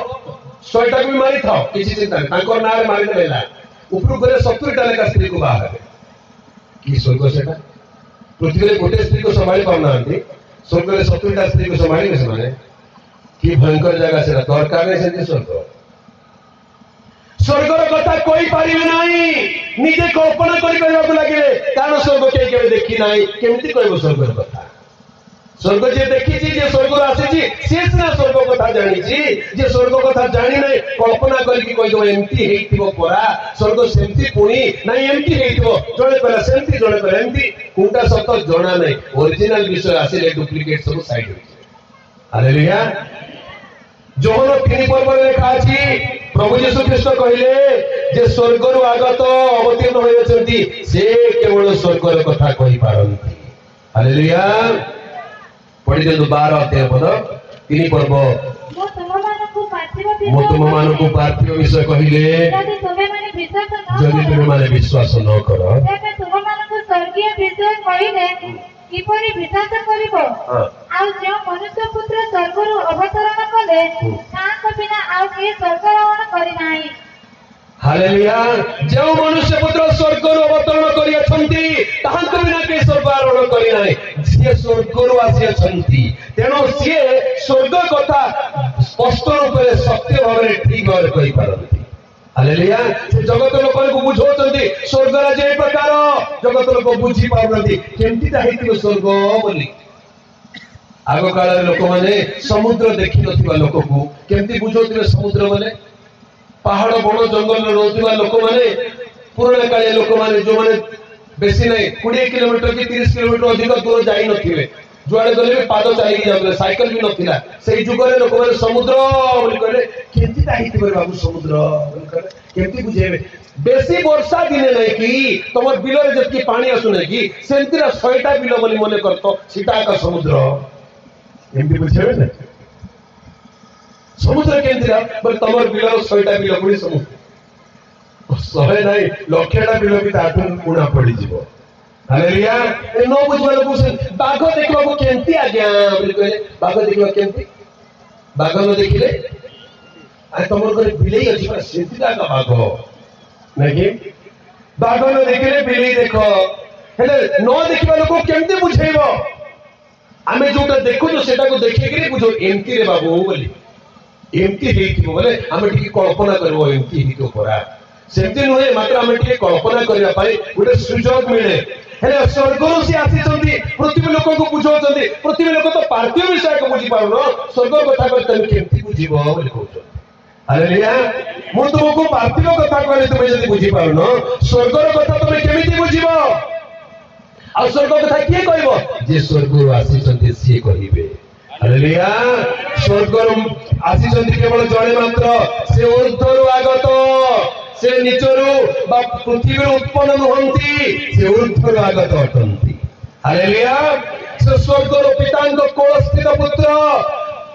[SPEAKER 1] 100टा भी मारी थाओ किसी चिंता नहीं तांकर नारे मारी देला ऊपर करे 70टा लेका स्त्री को बाहर की स्वर्ग सेटा पृथ्वी रे गोटे स्त्री को संभाली पाउनांती स्वर्ग रे 70टा स्त्री को संभाली से माने की भयंकर जगह सेटा दरकार नै सेति स्वर्गर कथा कोई पारिबे नाही निजे कल्पना करि कहबा लागिले कारण स्वर्ग के देखि नाही केमिति कहबो स्वर्गर कथा स्वर्ग जे देखी जे स्वर्ग आसी से सिना स्वर्ग कथा जानी जे स्वर्ग कथा जानी नहीं कल्पना करके कहि दो एमती हेतिबो परा स्वर्ग सेमती पुणी नहीं एमती हेतिबो जणे परा सेमती जणे परा एमती कोटा सत जणा नहीं ओरिजिनल विषय आसीले डुप्लीकेट सब साइड होई। हालेलुया। जोहन 3 पर्व लेखा अछि प्रभु यीशु ख्रीष्ट कहले जे स्वर्गरु आगत अवतीर्ण होइछन्ति से केवल स्वर्गर कथा कहि पारंती। हालेलुया। पढ़ी दियंतु 12 अध्याय पद 3 पर्व। ମୁଁ ତୁମମାନଙ୍କୁ ପାର୍ଥିବ ବିଷୟ କହିଲେ ଯଦି ତୁମେମାନେ ବିଶ୍ୱାସ ନ କର
[SPEAKER 2] ତେବେ ତୁମମାନଙ୍କୁ ସ୍ୱର୍ଗୀୟ ବିଷୟ କହିଲେ କିପରି ବିଶ୍ୱାସ କରିବ? ଆଉ ଯେଉଁ ମନୁଷ୍ୟ ପୁତ୍ର ସ୍ୱର୍ଗରୁ ଅବତରଣ କଲେ ତାଙ୍କ ବିନା ଆଉ କେହି ସ୍ୱର୍ଗ ଆରୋହଣ କରିନାହିଁ।
[SPEAKER 1] ହାଲେଲୁୟା। ଯେଉଁ ମନୁଷ୍ୟ ପୁତ୍ର ସ୍ୱର୍ଗରୁ ଅବତରଣ କରିଅଛନ୍ତି ତାହାଙ୍କ ବିନା କେହି ସ୍ୱର୍ଗ ଆରୋହଣ କରିନାହିଁ। ସିଏ ସ୍ୱର୍ଗରୁ ଆସିଅଛନ୍ତି, ତେଣୁ ସିଏ ସ୍ୱର୍ଗ କଥା ସ୍ପଷ୍ଟ ରୂପରେ ସତ୍ୟ ଭାବରେ ଠିକ ଭାବରେ କହିପାରନ୍ତି। ହାଲେଲୁୟା। ସେ ଜଗତ ଲୋକଙ୍କୁ ବୁଝାଉଛନ୍ତି ସ୍ୱର୍ଗ ରାଜ୍ୟ ଏ ପ୍ରକାର, ଜଗତ ଲୋକ ବୁଝି ପାରୁନାହାନ୍ତି କେମିତିଟା ହେଇଥିବ ସ୍ୱର୍ଗ ବୋଲି। ଆଗ କାଳରେ ଲୋକମାନେ ସମୁଦ୍ର ଦେଖିନଥିବା ଲୋକକୁ କେମିତି ବୁଝାଉଥିଲେ ସମୁଦ୍ର ମାନେ? ପାହାଡ଼ ବଣ ଜଙ୍ଗଲରେ ରହୁଥିବା ଲୋକମାନେ, ପୁରୁଣା କାଳିଆ ଲୋକମାନେ ଯୋଉମାନେ ବେଶୀ ନାହିଁ 20 କିଲୋମିଟର କି 30 କିଲୋମିଟର ଅଧିକ ଦୂର ଯାଇ ନଥିବେ, ଯୁଆଡେ ଗଲେ ବି ପାଦ ଚାଲିକି ଯାଉଥିଲେ, ସାଇକେଲ ବି ନଥିଲା। ସେଇ ଯୁଗରେ ଲୋକମାନେ ସମୁଦ୍ର ବୋଲି କହିଲେ କେମିତିଟା ହେଇଥିବ ବାବୁ ସମୁଦ୍ର ବୋଲି କହିଲେ କେମିତି ବୁଝେଇବେ? ବେଶୀ ବର୍ଷା ଦିନେ ନାହିଁ କି ତମର ବିଲରେ ଯେତିକି ପାଣି ଆସୁନାହିଁ କି ସେମିତିର 100ଟା ବିଲ ବୋଲି ମନେ କରତ, ସେଟା ଏକ ସମୁଦ୍ର ଏମିତି ବୁଝେଇବେ ନା? ସମୁଦ୍ର କେମିତିଟା ବୋଲେ ତମର ବିଲର 100ଟା ବିଲ ପୁଣି ସମୁଦ୍ର, 100 ନାହିଁ 1,00,000ଟା ବିଲ ବି ତାଠୁ ପୁଣା ପଡିଯିବ। ହାଲେଲୁୟା। ଏ ନ ବୁଝିବା ଲୋକ ବାଘ ଦେଖିବାକୁ କେମିତି ଆଜ୍ଞା ବୋଲି କହିଲେ, ବାଘ ଦେଖିବାକୁ କେମିତି? ବାଘ ନ ଦେଖିଲେ ତମର ଘରେ ବିଲେଇ ଅଛି ନା ସେମିତିଟା ବାଘ ନାଇଁ କି? ବାଘ ନ ଦେଖିଲେ ବିଲେଇ ଦେଖ, ହେଲେ ନ ଦେଖିବା ଲୋକ କେମିତି ବୁଝେଇବ? ଆମେ ଯୋଉଟା ଦେଖୁଛୁ ସେଟାକୁ ଦେଖିକିରି ବୁଝୁ ଏମିତି ରେ ବାବୁ ବୋଲି, ଏମିତି ହେଇଥିବ ବୋଲେ ଆମେ ଟିକେ କଳ୍ପନା କରିବ ଏମିତି ହେଇଥିବ ପରା, ସେମିତି ନୁହେଁ, ମାତ୍ର ଆମେ ଟିକେ କଳ୍ପନା କରିବା ପାଇଁ ଗୋଟେ ସୁଯୋଗ ମିଳେ। ହେଲେ ସ୍ୱର୍ଗରୁ ସେ ଆସିଛନ୍ତି, ପୃଥିବୀ ଲୋକଙ୍କୁ ବୁଝାଉଛନ୍ତି। ପୃଥିବୀ ଲୋକ ତ ପାର୍ଥିବ ବିଷୟକୁ ବୁଝିପାରୁନ, ସ୍ୱର୍ଗ କଥା କହିଲେ ତମେ କେମିତି ବୁଝିବ ବୋଲି କହୁଛନ୍ତି। ହାଲେଲୁୟା। ମୁଁ ତୁମକୁ ପାର୍ଥିବ କଥା କହିଲେ ତୁମେ ଯଦି ବୁଝିପାରୁନ, ସ୍ୱର୍ଗର କଥା ତମେ କେମିତି ବୁଝିବ? ଆଉ ସ୍ୱର୍ଗ କଥା କିଏ କହିବ? ଯେ ସ୍ୱର୍ଗରୁ ଆସିଛନ୍ତି ସିଏ କହିବେ। ହାଲେଲୁୟା। ସ୍ୱର୍ଗରୁ ଆସିଛନ୍ତି କେବଳ ଜଣେ ମାତ୍ର, ସେ ଊର୍ଦ୍ଧ୍ୱରୁ ଆଗତ, ସେ ନିଚରୁ ବା ପୃଥିବୀରୁ ଉତ୍ପନ୍ନ ନୁହନ୍ତି, ସେ ଊର୍ଦ୍ଧ୍ୱରୁ ଆଗତ ଅଟନ୍ତି। ହାଲେଲୁୟା। ସେ ସ୍ୱର୍ଗର ପିତାଙ୍କ କୋଳସ୍ଥିତ ପୁତ୍ର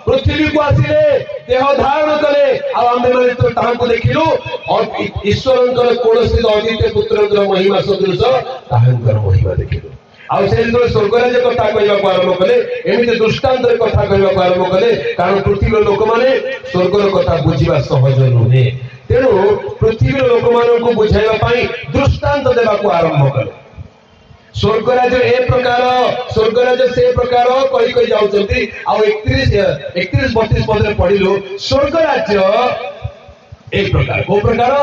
[SPEAKER 1] ପୃଥିବୀକୁ ଆସିଲେ, ଦେହ ଧାରଣ କଲେ, ଆଉ ଆମେମାନେ ତ ତାହାଙ୍କୁ ଦେଖିଲୁ। ଈଶ୍ୱରଙ୍କର କୋଳସ୍ଥିତ ଅଦିତ୍ୟ ପୁତ୍ରଙ୍କର ମହିମା ସଦୃଶ ତାହାଙ୍କର ମହିମା ଦେଖିଲୁ। ଆଉ ସେ ଯେତେବେଳେ ସ୍ୱର୍ଗରାଜ୍ୟ କଥା କହିବାକୁ ଆରମ୍ଭ କଲେ, ଏମିତି ଦୃଷ୍ଟାନ୍ତରେ କଥା କହିବାକୁ ଆରମ୍ଭ କଲେ, କାରଣ ପୃଥିବୀର ଲୋକମାନେ ସ୍ୱର୍ଗର କଥା ବୁଝିବା ସହଜ ନୁହେଁ, ତେଣୁ ପୃଥିବୀର ଲୋକମାନଙ୍କୁ ବୁଝାଇବା ପାଇଁ ଦୃଷ୍ଟାନ୍ତ ଦେବାକୁ ଆରମ୍ଭ କଲେ। ସ୍ୱର୍ଗରାଜ୍ୟ ଏ ପ୍ରକାର, ସ୍ୱର୍ଗରାଜ୍ୟ ସେ ପ୍ରକାର କହି କହି ଯାଉଛନ୍ତି। ଆଉ 31-32 ପଦରେ ପଢିଲୁ ସ୍ୱର୍ଗରାଜ୍ୟ ଏ ପ୍ରକାର। କୋଉ ପ୍ରକାର?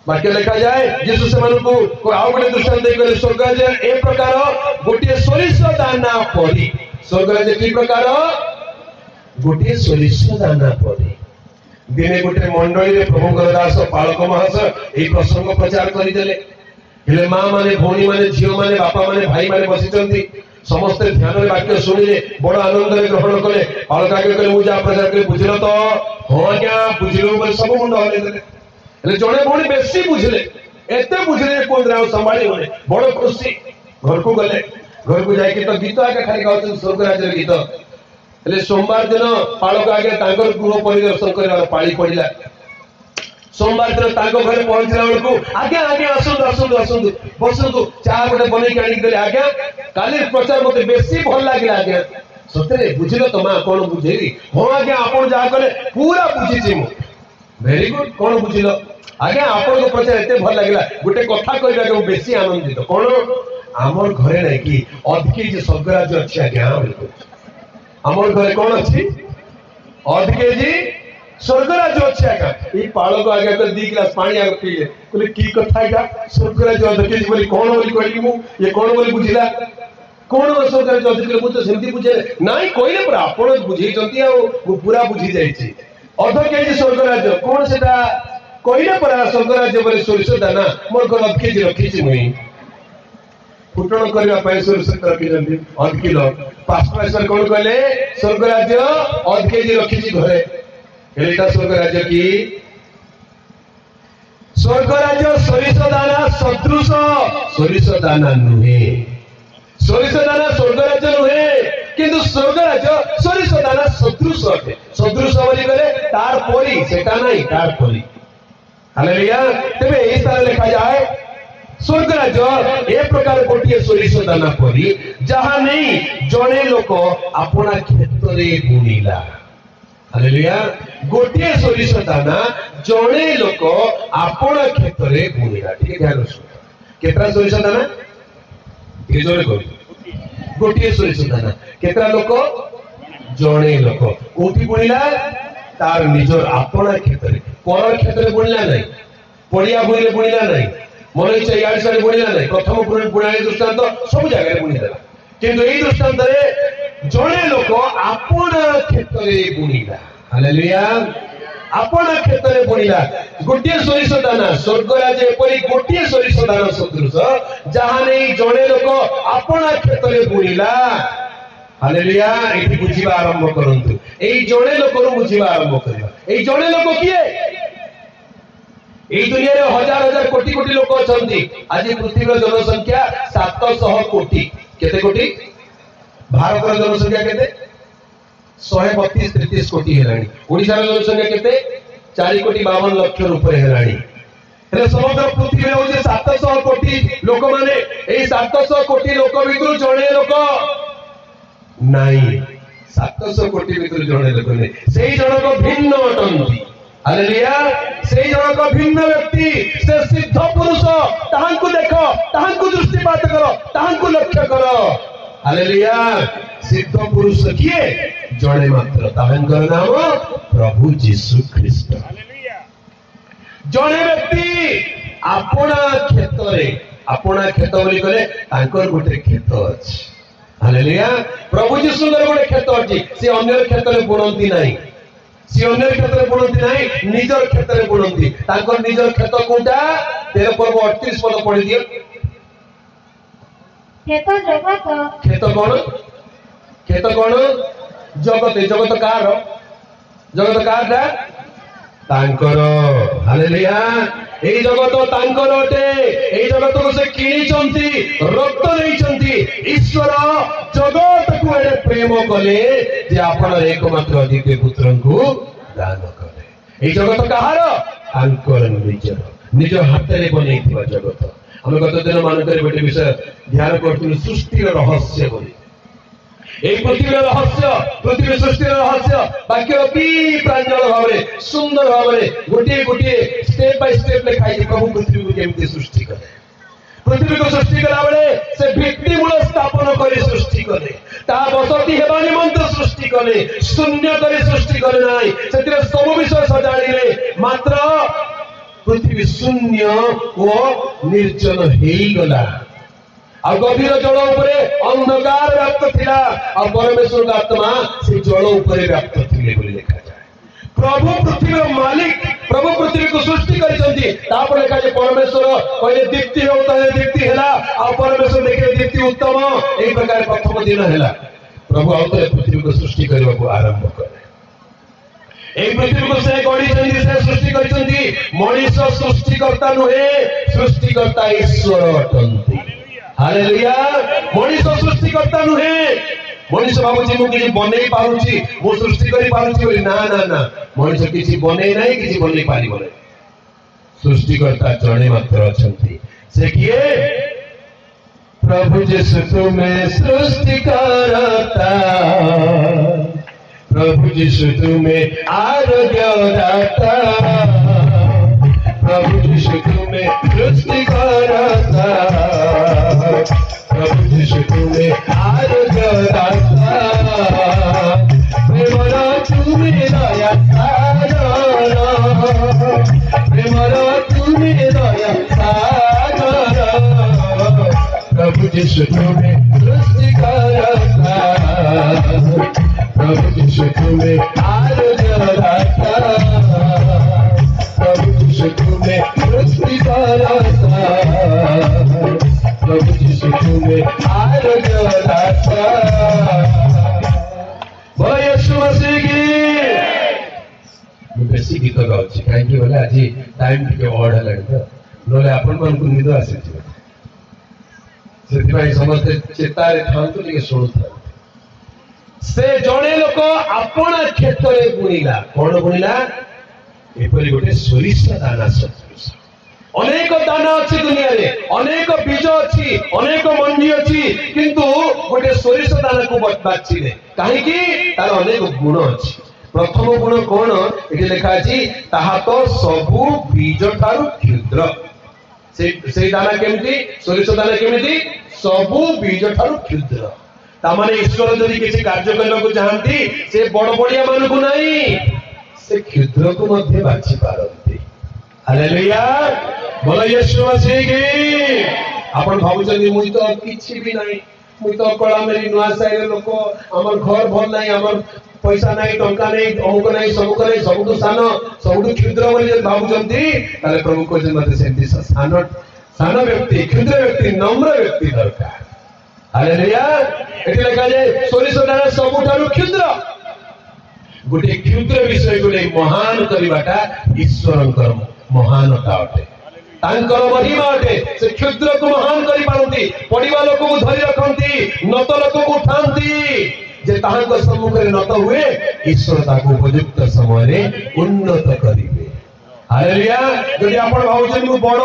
[SPEAKER 1] ବାକ୍ୟ ଲେଖାଯାଏ ଯୀଶୁ ସେମାନଙ୍କୁ ଆଉ ଗୋଟେ ଦୃଷ୍ଟାନ୍ତ ଦେଇଗଲେ, ସ୍ୱର୍ଗରାଜ୍ୟ ଏ ପ୍ରକାର ଗୋଟିଏ ସୋରିଷ ଦାନା ପରି। ସ୍ୱର୍ଗରାଜ୍ୟ କି ପ୍ରକାର? ଗୋଟିଏ ସୋରିଷ ଦାନା ପରି। ଦିନେ ଗୋଟେ ମଣ୍ଡଳୀରେ ପ୍ରଭୁଙ୍କର ଦାସ ପାଳକ ମହାଶୟ ଏହି ପ୍ରସଙ୍ଗ ପ୍ରଚାର କରିଦେଲେ। ହେଲେ ମା ମାନେ, ଭଉଣୀ ମାନେ, ଝିଅ ମାନେ, ବାପା ମାନେ, ଭାଇ ମାନେ ବସିଛନ୍ତି, ସମସ୍ତେ ଧ୍ୟାନରେ ବାକ୍ୟ ଶୁଣିଲେ, ବଡ ଆନନ୍ଦରେ ଗ୍ରହଣ କଲେ। ପାଳକ ଆଜ୍ଞା କହିଲେ, ମୁଁ ଯାହା ପ୍ରଚାର କଲି ବୁଝିଲ ତ? ହଁ ଆଜ୍ଞା ବୁଝିଲୁ ବୋଲି ସବୁ ମୁଣ୍ଡ ହଲେଇ ଦେଲେ। ହେଲେ ଜଣେ ଭଉଣୀ ବେଶୀ ବୁଝିଲେ, ଏତେ ବୁଝିଲେ କୁହନ୍ତି ଆଉ ସମ୍ଭାଳି ହଉନି, ବଡ ଖୁସି। ଘରକୁ ଗଲେ, ଘରକୁ ଯାଇକି ତ ଗୀତ ଆଜ୍ଞା ଖାଲି ଗାଉଛନ୍ତି, ସ୍ୱର୍ଗରାଜ୍ୟର ଗୀତ। ହେଲେ ସୋମବାର ଦିନ ପାଳକ ଆଜ୍ଞା ତାଙ୍କର ଗୃହ ପରିଦର୍ଶନ କରିବାର ପାଳି ପଡିଲା। सोमवार दिन घरे पहुंचला बेलू आज्ञा आज्ञा आसतु आसतु आसतु बसतु चाह गोटे बनई आनिक आज्ञा काली प्रचार मत बेसी भल लगे आज्ञा सतरे बुझिल तो माँ कौन बुझेली हाँ आज्ञा आप जहाँ कले पूरा बुझी वेरी गुड कौन बुझिल आज्ञा आपन प्रचार एत भल लगे गोटे कथा कह बेसी आनंदित कौन आमर घरे ना कि अधके स्वर्गराज अच्छी आज्ञा आमर घरे कौन अच्छी अधके स्वर्गराज अच्छी आज्ञा ये पालक आज्ञा कर 2 गिलास पानी आगे पीले कहले की कथा आज्ञा स्वर्गराज अधके बोली कौन बोली कहली मु ये कौन बोली बुझिला कौन स्वर्गराज अधके मु तो सेमती बुझे नाई कहले पर आपण बुझेइचंती आ मु पूरा बुझी जाईची अधके स्वर्गराज कौन सेटा कहले पर स्वर्गराज बोले सोरिष दाना मोर घर अधके रखीची मुई फुटण करने सोरिष रखी अध किलो पास्टर कौन कहले स्वर्ग राज्य अध केजी रखी घरे स्वर्ग राज्य की स्वर्ग राज्य सोरिष दाना सदृश सोरिष दाना नुहे सोरिष दाना स्वर्ग राज्य नुहे किंतु स्वर्ग राज्य सोरिष दाना सदृश अटे सदृश बोली गले तार परी सेटा नहीं तार परी हालेलुया तेबे एही स्थान लिखा जाए स्वर्ग राज्य ए प्रकार गोटे सोरिष दाना परी जहा नहीं जड़े लोक अपना क्षेत्र में बुणिला हालेलुया गोटे सोरिष दाना जड़े लोक अपना क्षेत्र में बुणिला ठीक ध्यान रखो केतरा सोरिष दाना के जोरे को गोटे सोरिष दाना केतरा लोक जड़े लोक कोठी बुणिला तार निजर अपना क्षेत्र में पर क्षेत्र में बुणिला नहीं पड़िया भूमि बुणिला नहीं मन इच्छा इाड़ सियाड़ बुणिला नहीं प्रथम बुणाई दृष्टांत सब जगह बुणिदेला किंतु एई दृष्टांत रे जड़े लोक अपना क्षेत्र में बुणिला हालेलुया अपना क्षेत्र में बुणिला गोटे सोरिष दाना स्वर्ग राज्य एपरी गोटे सोरिष दाना सदृश जहा नहीं जड़े लोक अपना क्षेत्र में बुणिला हालेलुया एठी बुझिबा आरंभ करंतु एई जड़े लोक बुझिबा आरंभ करबा एई जड़े लोक किए এই দুনিয়ারে হাজার হাজার কোটি কোটি লোক অছন্তি আজি পৃথিবীর জনসংখ্যা 700 কোটি কেতে কোটি ভারতের জনসংখ্যা কেতে 132 33 কোটি হেলানি ওড়িশার জনসংখ্যা কেতে 4 কোটি 52 লক্ষ উপরে হেলানি হেলে সমগ্র পৃথিবীরে হচ্ছে 700 কোটি লোক মানে এই 700 কোটি লোক ভিতর জনে লোক নাই 700 কোটি ভিতর জনে লোক নাই সেই জনক ভিন্ন অটন্তি हालेलुया सेई जनक भिन्न व्यक्ति से सिद्ध पुरुष ताहांकु देखो ताहांकु दृष्टिपात करो ताहांकु लक्ष्य करो हालेलुया सिद्ध पुरुष किए जणे मात्र ताहांकर नाम प्रभु यीशु ख्रीस्ट हालेलुया जणे व्यक्ति अपना क्षेत्र बोली करे तांकर गोटे क्षेत्र अछि हालेलुया प्रभु यीशु गोटे क्षेत्र अछि से अन्य क्षेत्र में बुणंती नाही सी अन्य क्षेत्र में बुणंती नहीं निजर क्षेत्र में बुणंती तांकर निजर क्षेत्र कोटा 13 पर्व 38 पद पढ़ी दियो क्षेत्र कौन जगत जगत कार तांकर हालेलुया एई जगत तांकर अटे एई जगत को से किनिचंती रक्त देइचंती ईश्वर जगत को एडे प्रेम कले जे आपण एकमात्र अद्वितीय पुत्र को दान कले एई जगत कहार तांकर निज हाथ रे बनेइथिबा जगत हम गत दिन मानकर गोटे विषय ध्यान करथुनु सृष्टि रहस्य बोली এই পৃথিবীর রহস্য পৃথিবী সৃষ্টির রহস্য বাক্য কি প্রাঞ্জল ভাবে সুন্দর ভাবে গোটিয়ে গোটিয়ে স্টেপ বাই স্টেপ লেখাই প্রভু পৃথিবীকে কেমতি সৃষ্টি করে পৃথিবীকে সৃষ্টি করা বেলে সে ভিত্তিমূল স্থাপন করে সৃষ্টি করে তা বসতি হেবা নিমন্তে সৃষ্টি করে শূন্য করে সৃষ্টি করে নাই সেতিরে সব বিষয় সজাড়িলে মাত্র পৃথিবী শূন্য ও নির্জন হেই গলা और गभीर जल उपरे अंधकार व्याप्त थिला और परमेश्वर का आत्मा से जल उपरे व्याप्त थिले बोली लिखा जाए प्रभु पृथ्वीर मालिक प्रभु पृथ्वी को सृष्टि करिसंती तापर लिखा जे परमेश्वर पहिले दीप्ति होता है दीप्ति हैला और परमेश्वर देखे दीप्ति उत्तम एक प्रकार प्रथम दिन हैला प्रभु आउतरे पृथ्वी को सृष्टि करबा को आरंभ करे এই পৃথিবী को से गढ़ी चंदी से सृष्टि करिसंती मनुष्य सृष्टिकर्ता नुहे सृष्टिकर्ता ईश्वर अटंती हालेलुया मनुष्य सृष्टिकर्ता नुहे मनुष्य भाबुची मु किछि बनै पारुची मु सृष्टि करि पारुची बोली ना ना ना मनुष्य किछि बनै नै किछि बनै पारिबो नै सृष्टिकर्ता जणे मात्र अछंती से किए प्रभु यीशु तुम्हें सृष्टि करता प्रभु यीशु तुम्हें आरोग्य दाता प्रभु यीशु तुम्हें सृष्टि करता प्रभु यीशु तुम्हें आरोग्य दाता प्रेमरा तुम्हें दया सागर प्रेमरा तुम्हें दया सागर प्रभु यीशु तुम्हें सृष्टि करता प्रभु यीशु तुम्हें आरोग्य दाता प्रभु यीशु तुम्हें सृष्टि करता प्रभु यीशु तुमे आरोग्य दाता। बोलो यीशु मसीह की। मैं बेसी गीत गाउछि काहेकि बोले आज टाइम टिके ओड हलानी तो नले आपण मन को निद आसी छै सेति भाई समस्त चेतारे थांतु टिके सुणुथा। से जणे लोक आपण क्षेत्र रे बुणिला कोन बुणिला एपरि गोटे सोरिष दाना सदृश। अनेक दाना अच्छी दुनिया रे अनेक बीज अच्छी अनेक मंडी अच्छी किंतु गोटे सोरिष दाना को बाछिले काहेकि तार अनेक गुण अच्छी। प्रथम गुण कौन ये लिखा अछि ताहा तो सबु बीज ठारु क्षुद्र। से दाना केमिति सोरिष दाना केमिति सबु बीज ठारु क्षुद्र। तामाने ईश्वर जदि किछि कार्य करबा को चाहंती से बड़ बड़िया मान को नहीं से क्षुद्र को मध्य बाछि पारंती। हालेलुया बोलो यीशु मसीह की। आपण भाबुचंदी मुई तो किछि भी नहीं मुई तो कळा मेरी नुआ साइर लोक हमर घर भल नहीं हमर पैसा नहीं टंका नहीं अमुक नहीं सबुक नहीं सबुठु सान सबुठु क्षुद्र बोली भाबुचंदी ताले प्रभु कहते मते सेंती सान सान व्यक्ति क्षुद्र व्यक्ति नम्र व्यक्ति दरकार। हालेलुया एठी लिखा जाय सोरिष दाना सबुठारु क्षुद्र। गोटे क्षुद्र विषय को नहीं महान करवाटा ईश्वरंकर महानता अटे तांकर महिमा अटे। से क्षुद्र को महान करि पारंती पडिबा लोक को धरि रखंती नत लोक को उठांती जे ताहांक सम्मुख रे नत हुए ईश्वर ताको उपयुक्त समय रे उन्नत करिवे। हालेलुया जदि आपण भाउछन मु बड़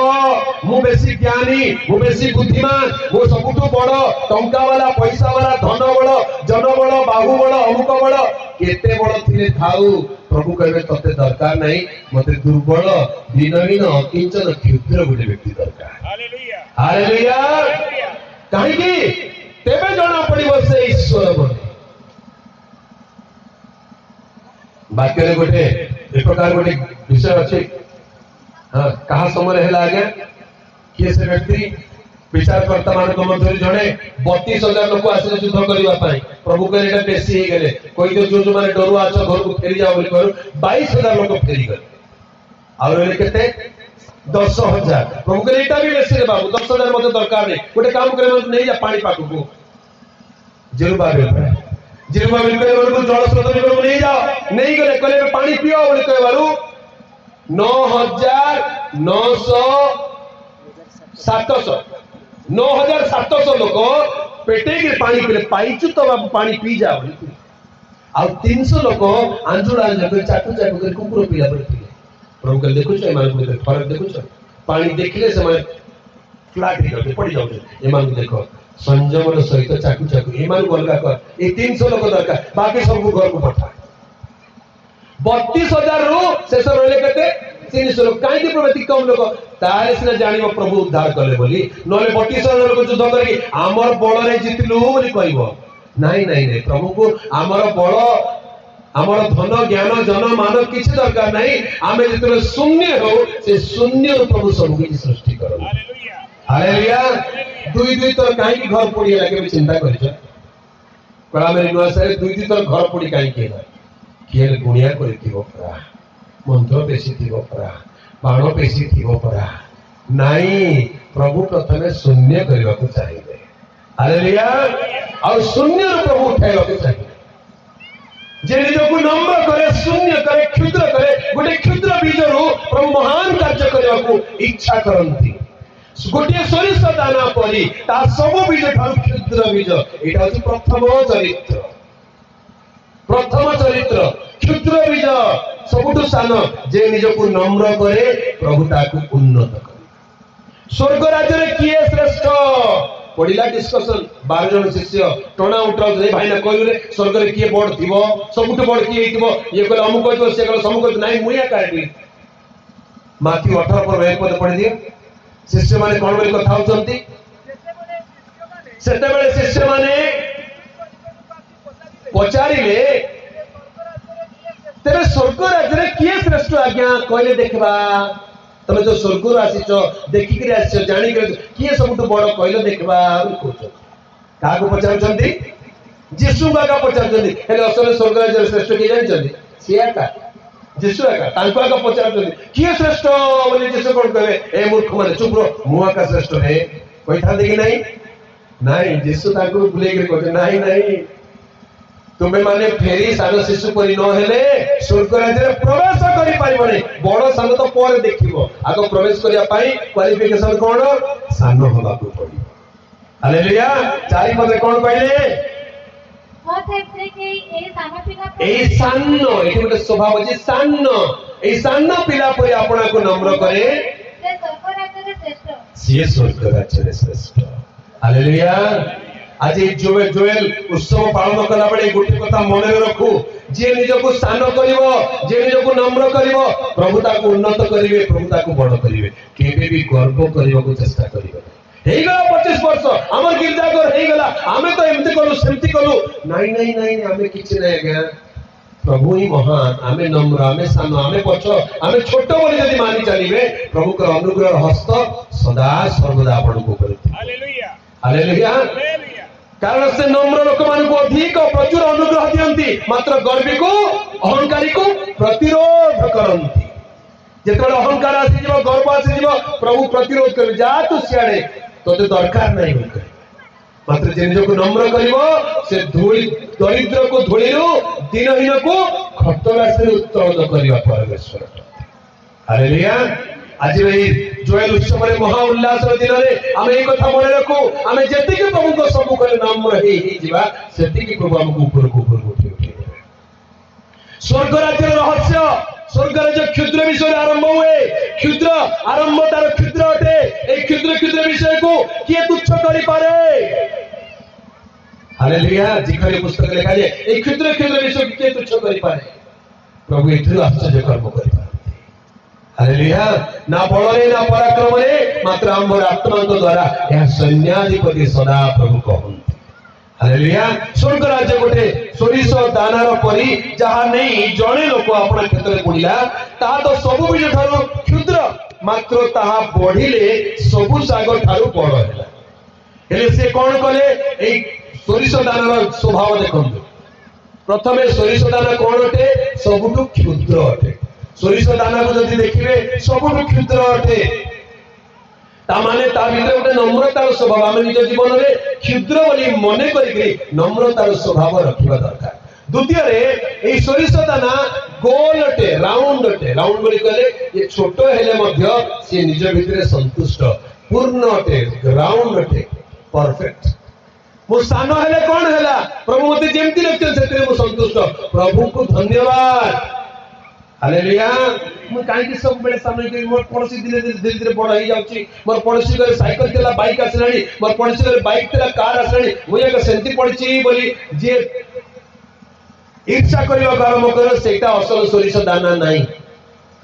[SPEAKER 1] मु बेसी ज्ञानी मु बेसी बुद्धिमान मु सबुठु बड़ टंका वाला पैसा वाला धन बड़ जन बड़ बाहु बड़ अमुक बड़ केते बड़ थिले थाउ प्रभु कहबे तते दरकार नहीं मते दुर्बल दीनहीन अकिंचन क्षुद्र गोटे व्यक्ति दरकार। हालेलुया हालेलुया काहे कि तेबे जणा पड़िबो से ईश्वर बोली। वाक्य रे गोटे एक प्रकार गोटे विषय अच्छे हाँ कहा समय है आज्ञा किए से व्यक्ति विचारकर्ता मान मध्य जड़े 32,000 लोक आसे युद्ध करने प्रभु कहे बेसी हो गले कही जो जो मैंने डरुआ अच घर को फेरी जाओ 22,000 लोक फेरी गले आउ केते 10,000 प्रभु कहे एटा भी बेसी रे बाबू 10,000 मते दरकार नहीं गोटे काम करे नहीं जा पानी पाक को जेरुबाबेल जेरुबाबेल को जल स्रोत को नहीं जाओ नहीं गले कहले पानी पियो बोले कहबारु 9,700 लोक पेटे के पानी पीले पाइचु तो बाबू पानी पी जा बोली आ 300 लोक आंजुड़ा आंजुड़ा चाटू चाटू कर कुकुर पीला बोली पीले प्रभु कह देखु छ एमान को फरक देखु छ पानी देखले समय फ्लैट हो पड़ी जाउ एमान को देखो संयमन सहित चाकू चाकू एमान को अलगा कर ए 300 लोक दरकार बाकी सब घर को पठा 32,000 रु शेष रहले केते 300 लोक काहे कि प्रति कम लोक तारे सिना जानिबो प्रभु उद्धार कले बोली नले 32,000 लोक युद्ध करी हमर बळ रे जितलु बोली कहबो नहीं नहीं नहीं प्रभु को हमर बळ हमर धन ज्ञान जन मान किछि दरकार नहीं आमे जितले शून्य हो से शून्य प्रभु सब किछि सृष्टि करो। हालेलुया हालेलुया दुई दुई तर काहे कि घर पड़ी लागे चिंता करिछ कला मेरी नुआ सारे दुई दुई तर घर पड़ी काहे कि किए गुणिया करिथिबो परा मंत्र पेशी थिबो परा बाण पेशी थिबो परा नहीं प्रभु प्रथमे शून्य करबा को चाहिए। हालेलुया और शून्य प्रभु उठाइबा को चाहिए जे निज को नम्र करे शून्य करे क्षुद्र करे गोटे क्षुद्र बीज रु प्रभु महान कार्य करबा को इच्छा करंती गोटे सोरिष दाना परी ता सब बीज ठार क्षुद्र बीज एटा होची प्रथम चरित्र क्षुद्र बीज सबुठु सान जे निज को नम्र करे प्रभु ताकू उन्नत करे। स्वर्ग राज्य रे किए श्रेष्ठ पड़िला डिस्कशन 12 जन शिष्य टणा उठा भाई ना कहले स्वर्ग रे किए बड़ थिबो सबुठु बड़ किए हितबो ये कहले अमुक कहतो से कहले समुक नहीं मुया काटी माथी 18 पर एक पद पढ़ि दियो शिष्य माने कोन बोली कथा होचंती सेते बेले शिष्य माने पचारिले तेरे स्वर्ग राज्य रे किए श्रेष्ठ आज्ञा कहले देखबा तमे जो स्वर्ग आसीचो देखि के आसीचो जानि के किए सबुठ बड़ कहले देखबा कहचो का को पचारचंती यीशु का पचारचंती हेले असल स्वर्ग राज्य श्रेष्ठ के जानचंती सिया का यीशु का तांको का पचारचंती किए श्रेष्ठ बोली यीशु कोन कहबे ए मूर्ख माने चुप रो मुआ का श्रेष्ठ है कहि था देखि नहीं नहीं जीसु ताको बुले के कहते नहीं नहीं तुम्हें माने फेरी सान शिशु परी न हेले स्वर्ग राज्य रे प्रवेश करि पाइबने बड़ सान तो पर देखिबो आगो प्रवेश करिया पाई क्वालिफिकेशन कोन सान होबा को पड़ी हालेलुया चारि पदे कोन कहले এই সান্ন এটি ଗୋଟେ স্বভাব আছে সান্ন এই সান্ন পিলা পরে আপনাকে নম্র করে ସିଏ ସ୍ୱର୍ଗ ରାଜ୍ୟରେ ଶ୍ରେଷ୍ଠ ହାଲେଲୁୟା ଆଜି ଜୋଏଲ ଉତ୍ସବ ପାଳନ କଲା ବେଳେ ଗୋଟେ କଥା ମନରେ ରଖୁ ଯିଏ ନିଜକୁ ସ୍ଥାନ କରିବ ଯିଏ ନିଜକୁ ନମ୍ର କରିବ ପ୍ରଭୁ ତାକୁ ଉନ୍ନତ କରିବେ ପ୍ରଭୁ ତାକୁ ବଡ଼ କରିବେ କେବେ ବି ଗର୍ବ କରିବାକୁ ଚେଷ୍ଟା କରିବେ ହେଇଗଲା 25 ବର୍ଷ ଆମର ଗିର୍ଜାଘର ହେଇଗଲା ଆମେ ତ ଏମିତି କଲୁ ସେମିତି କଲୁ ନାଇଁ ନାଇଁ ନାଇଁ ଆମେ କିଛି ନାହିଁ ଆଜ୍ଞା प्रभु ही महान आमे नम्र आमे सानो आमे पछ आमे छोट बोली यदि मानि चलिबे प्रभु का अनुग्रह हस्त सदा सर्वदा आपन को करते हालेलुया हालेलुया कारण से नम्र लोक मान को अधिक प्रचुर अनुग्रह दियंती मात्र गर्वी को अहंकारी को प्रतिरोध करंती जेतबे अहंकार आसी जीव गर्व आसी जीव प्रभु प्रतिरोध कर जा तू सियाडे तोते दरकार नहीं होते मात्र जे निजको नम्र करिवो से धूଳି दरिद्र को धूଳିରୁ दिनहीन को खतरासे उत्तोलन करिवा परमेश्वर हालेलुया आज एही जोएल उत्सव रे महा उल्लास दिन रे आमे एक कथा मने रखू आमे जेति के प्रभु को सब करे नम्र हे जीवा सेति के प्रभु हमको ऊपर उठे स्वर्ग राज्य रहस्य स्वर्ग राज्य क्षुद्र विषय आरंभ हुए क्षुद्र आरंभ तार क्षुद्र अटे ए क्षुद्र क्षुद्र विषय को किए तुच्छ करि पारे हालेलुया जिखरी पुस्तक लिखा जाए ए क्षुद्र क्षुद्र विषय को किए तुच्छ करि पारे प्रभु एथु आश्चर्य कर्म करि पारे हालेलुया ना बल रे ना पराक्रम रे मात्र हमर आत्मा को द्वारा यह सैन्याधिपति सदा प्रभु कहन हालेलुया स्वर्ग राज्य गोटे सोरिष दानार परी जहा नहीं जणे लोक आपण क्षेत्र में बुलिला ता तो सबु बीज ठारो क्षुद्र मात्र ताहा बढ़िले सबु सागर ठारो बड़ हैला हेले से कोन कले ए सोरिष दानार स्वभाव देखंतु प्रथमे सोरिष दाना कोन अटे सबुटु क्षुद्र अटे सोरिष दाना को जदि देखिबे सबुटु क्षुद्र अटे तामाने ता भीतर गोटे नम्रतार स्वभाव आम निज जीवन में क्षुद्र बोली मन कर नम्रतार स्वभाव रखा दरकार द्वितीय रे सोरिष दाना गोल अटे राउंड बोली कहले ये छोट हेले मध्य से निज भीतर संतुष्ट पूर्ण अटे राउंड अटे परफेक्ट मो सान हेले कोन हैला प्रभु मते जेमति लक्षण सेते मो संतुष्ट प्रभु को धन्यवाद हालेलुया मु काई कि सब बेले सामने के मोर पड़ोसी धीरे धीरे बड़ हो जाउची मोर पड़ोसी घर साइकिल तेला बाइक आसलानी मोर पड़ोसी घर बाइक तेला कार आसलानी मु एक सेंती पड़ची बोली जे ईर्ष्या करिवा आरंभ कर सेटा असल सोरिष दाना नाही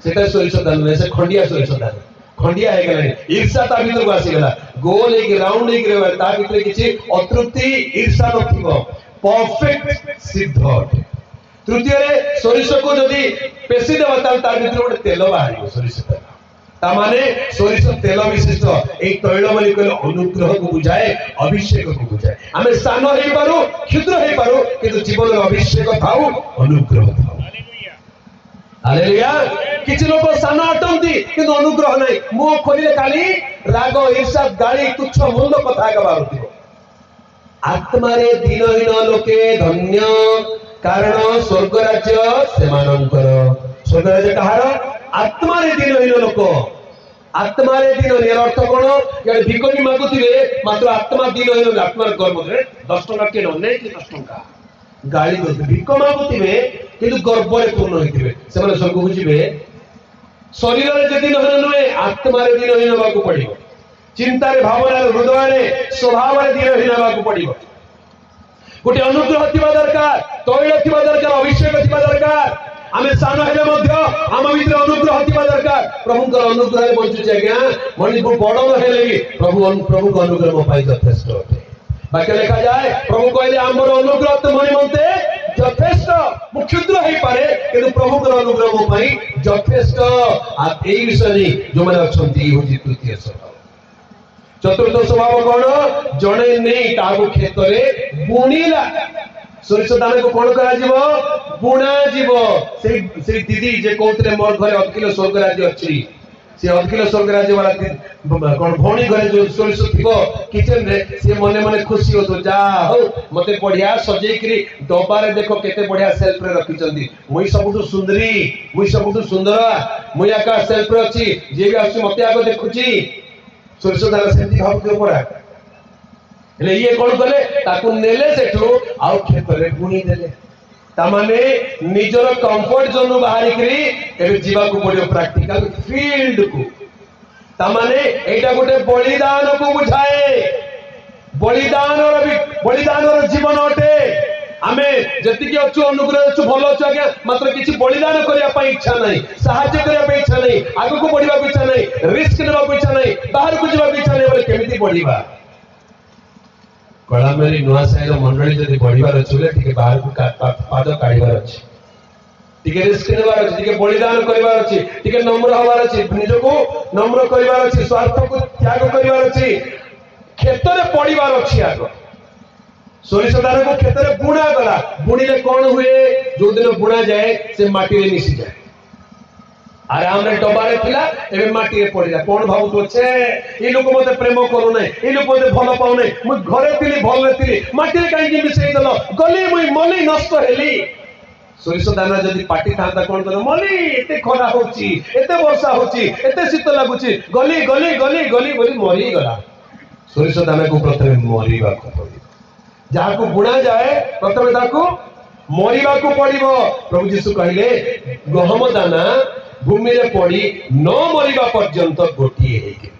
[SPEAKER 1] सेटा सोरिष दाना नाही से खंडिया सोरिष दाना खंडिया हे गेलानी ईर्ष्या ता भीतर को आसी गेला गोल एक राउंड एक रे ता भीतर किछि अतृप्ति ईर्ष्या नथिबो परफेक्ट सिद्ध अटे तृतीय रे सोरिष को जदि पेशी देबा तार भीतर गोटे तेल बाहरिबो सोरिष तेल ता माने सोरिष तेल विशिष्ट ए तैल बोली कहले अनुग्रह को बुझाए अभिषेक को बुझाए आमे सान हेई पारू क्षुद्र हेई पारू किंतु जीवन रे अभिषेक थाउ अनुग्रह थाउ हालेलुया हालेलुया किछि लोक सान अटंती किंतु अनुग्रह नै मुंह खोलिले खाली राग ईर्ष्या गाली तुच्छ मंद कथा का बारुतिबो आत्मा रे दीनहीन लोके धन्य कारण स्वर्ग राज्य सेमानंकर स्वर्ग राज्य कहार आत्मा रे दीनहीन लोक आत्मा रे दीनहीन अर्थ कोन यार भिकनी मागुथिबे मात्र आत्मा दीनहीन आत्मा गर्व रे 10 टका के नने कि 10 टका गाली दे भिक मागुथिबे किंतु गर्व रे पूर्ण होइथिबे से माने स्वर्ग को जिबे शरीर रे जदि दीनहीन नहे आत्मा रे दीनहीन होबाकू पड़िबो चिंता रे भावना रे हृदय रे स्वभाव रे दीनहीन होबाकू पड़िबो गोटे अनुग्रह थिबा दरकार तैल थिबा दरकार अभिषेक थिबा दरकार आमे सान हेले मध्य आम भीतर अनुग्रह थिबा दरकार प्रभु को अनुग्रह रे बंचुचे आज्ञा मनि को बड़ हेले भी प्रभु को अनुग्रह मो पाई यथेष्ट अटे बाकी लिखा जाए प्रभु कहले हमर अनुग्रह तो मनि मनते यथेष्ट मु क्षुद्र हेई पारे किंतु प्रभु को अनुग्रह मो पाई यथेष्ट आ एई विषय जो माने अछंती होची तृतीय स्वभाव चतुर्थ स्वभाव कौन जड़े नहीं ताको खेत रे बुणीला सोरिष दाना को कौन करा जीवो बुणा जीवो से दीदी जे कहते मोर घरे 1 किलो स्वर्ग राज्य अछि से अखिल स्वर्ग राज्य वाला कौन भौणी घरे जो सोरिष थी किचन रे से मने मने खुशी हो तो जा हो मते बढ़िया सजै करी डब्बारे देखो केते बढ़िया सेल्फ रे रखी चंदी मुई सबुठु सुंदरी मुई सबुठु सुंदर मुई आका सेल्फ रे अछि जे भी आसी मते आको देखुची सोरिष दाना सेंती भाव के पड़ा ले ये कोन कले ताकू नेले सेठू आउ खेत रे बुनी देले तामाने निजर कंफर्ट जोन बाहरी करी एबे जीवा को पड़ियो प्रैक्टिकल फील्ड को तामाने एटा गोटे बलिदान को बुझाए बलिदान जीवन अटे आमे जति के अछु अनुग्रह अछु भलो अछु आज्ञा मात्र किछि बलिदान करिया पई इच्छा नहीं सहायता करिया पई इच्छा नहीं आगु को बढ़िबा इच्छा नहीं रिस्क लेबा इच्छा नहीं बाहर को जीवा इच्छा नहीं बोले केमिति बढ़िबा कलामेरी नुआ साइर मंडली जदि बढ़िबार अछि ठीक बाहर को पाद काढिबार अछि ठीक रिस्क लेबार अछि ठीक बलिदान करिबार अछि ठीक नम्र होबार अछि निजको नम्र करिबार अछि स्वार्थ को त्याग करिबार अछि खेतरे पड़िबार अछि आगो सोरिष दाना को खेतरे बुणा गला बुणीले कोन हुए जो दिन बुणा जाए से माटी रे मिसी जाए आराम रे डबारे थिला एबे माटी रे पड़िला कोन भाबु तो छे ई लोक मते प्रेम करू नै ई लोक मते भलो पाउ नै मु घरे थिली भल रे थिली माटी रे काई मिसई दलो गली मुई मली नष्ट हेली सोरिष दाना जदी पाटी थांता कोन कर मली एते खरा होची एते वर्षा होची एते शीत लागुची गली गली गली गली बोली मरी गला सोरिष दाना को प्रथमे मरीबा को पड़ी जहा को बुणा जाए प्रथमे ताको मरीबा को पड़िबो प्रभु यीशु कहिले गहम दाना भूमि रे पड़ी न मरीबा पर्यंत गोटिए हेके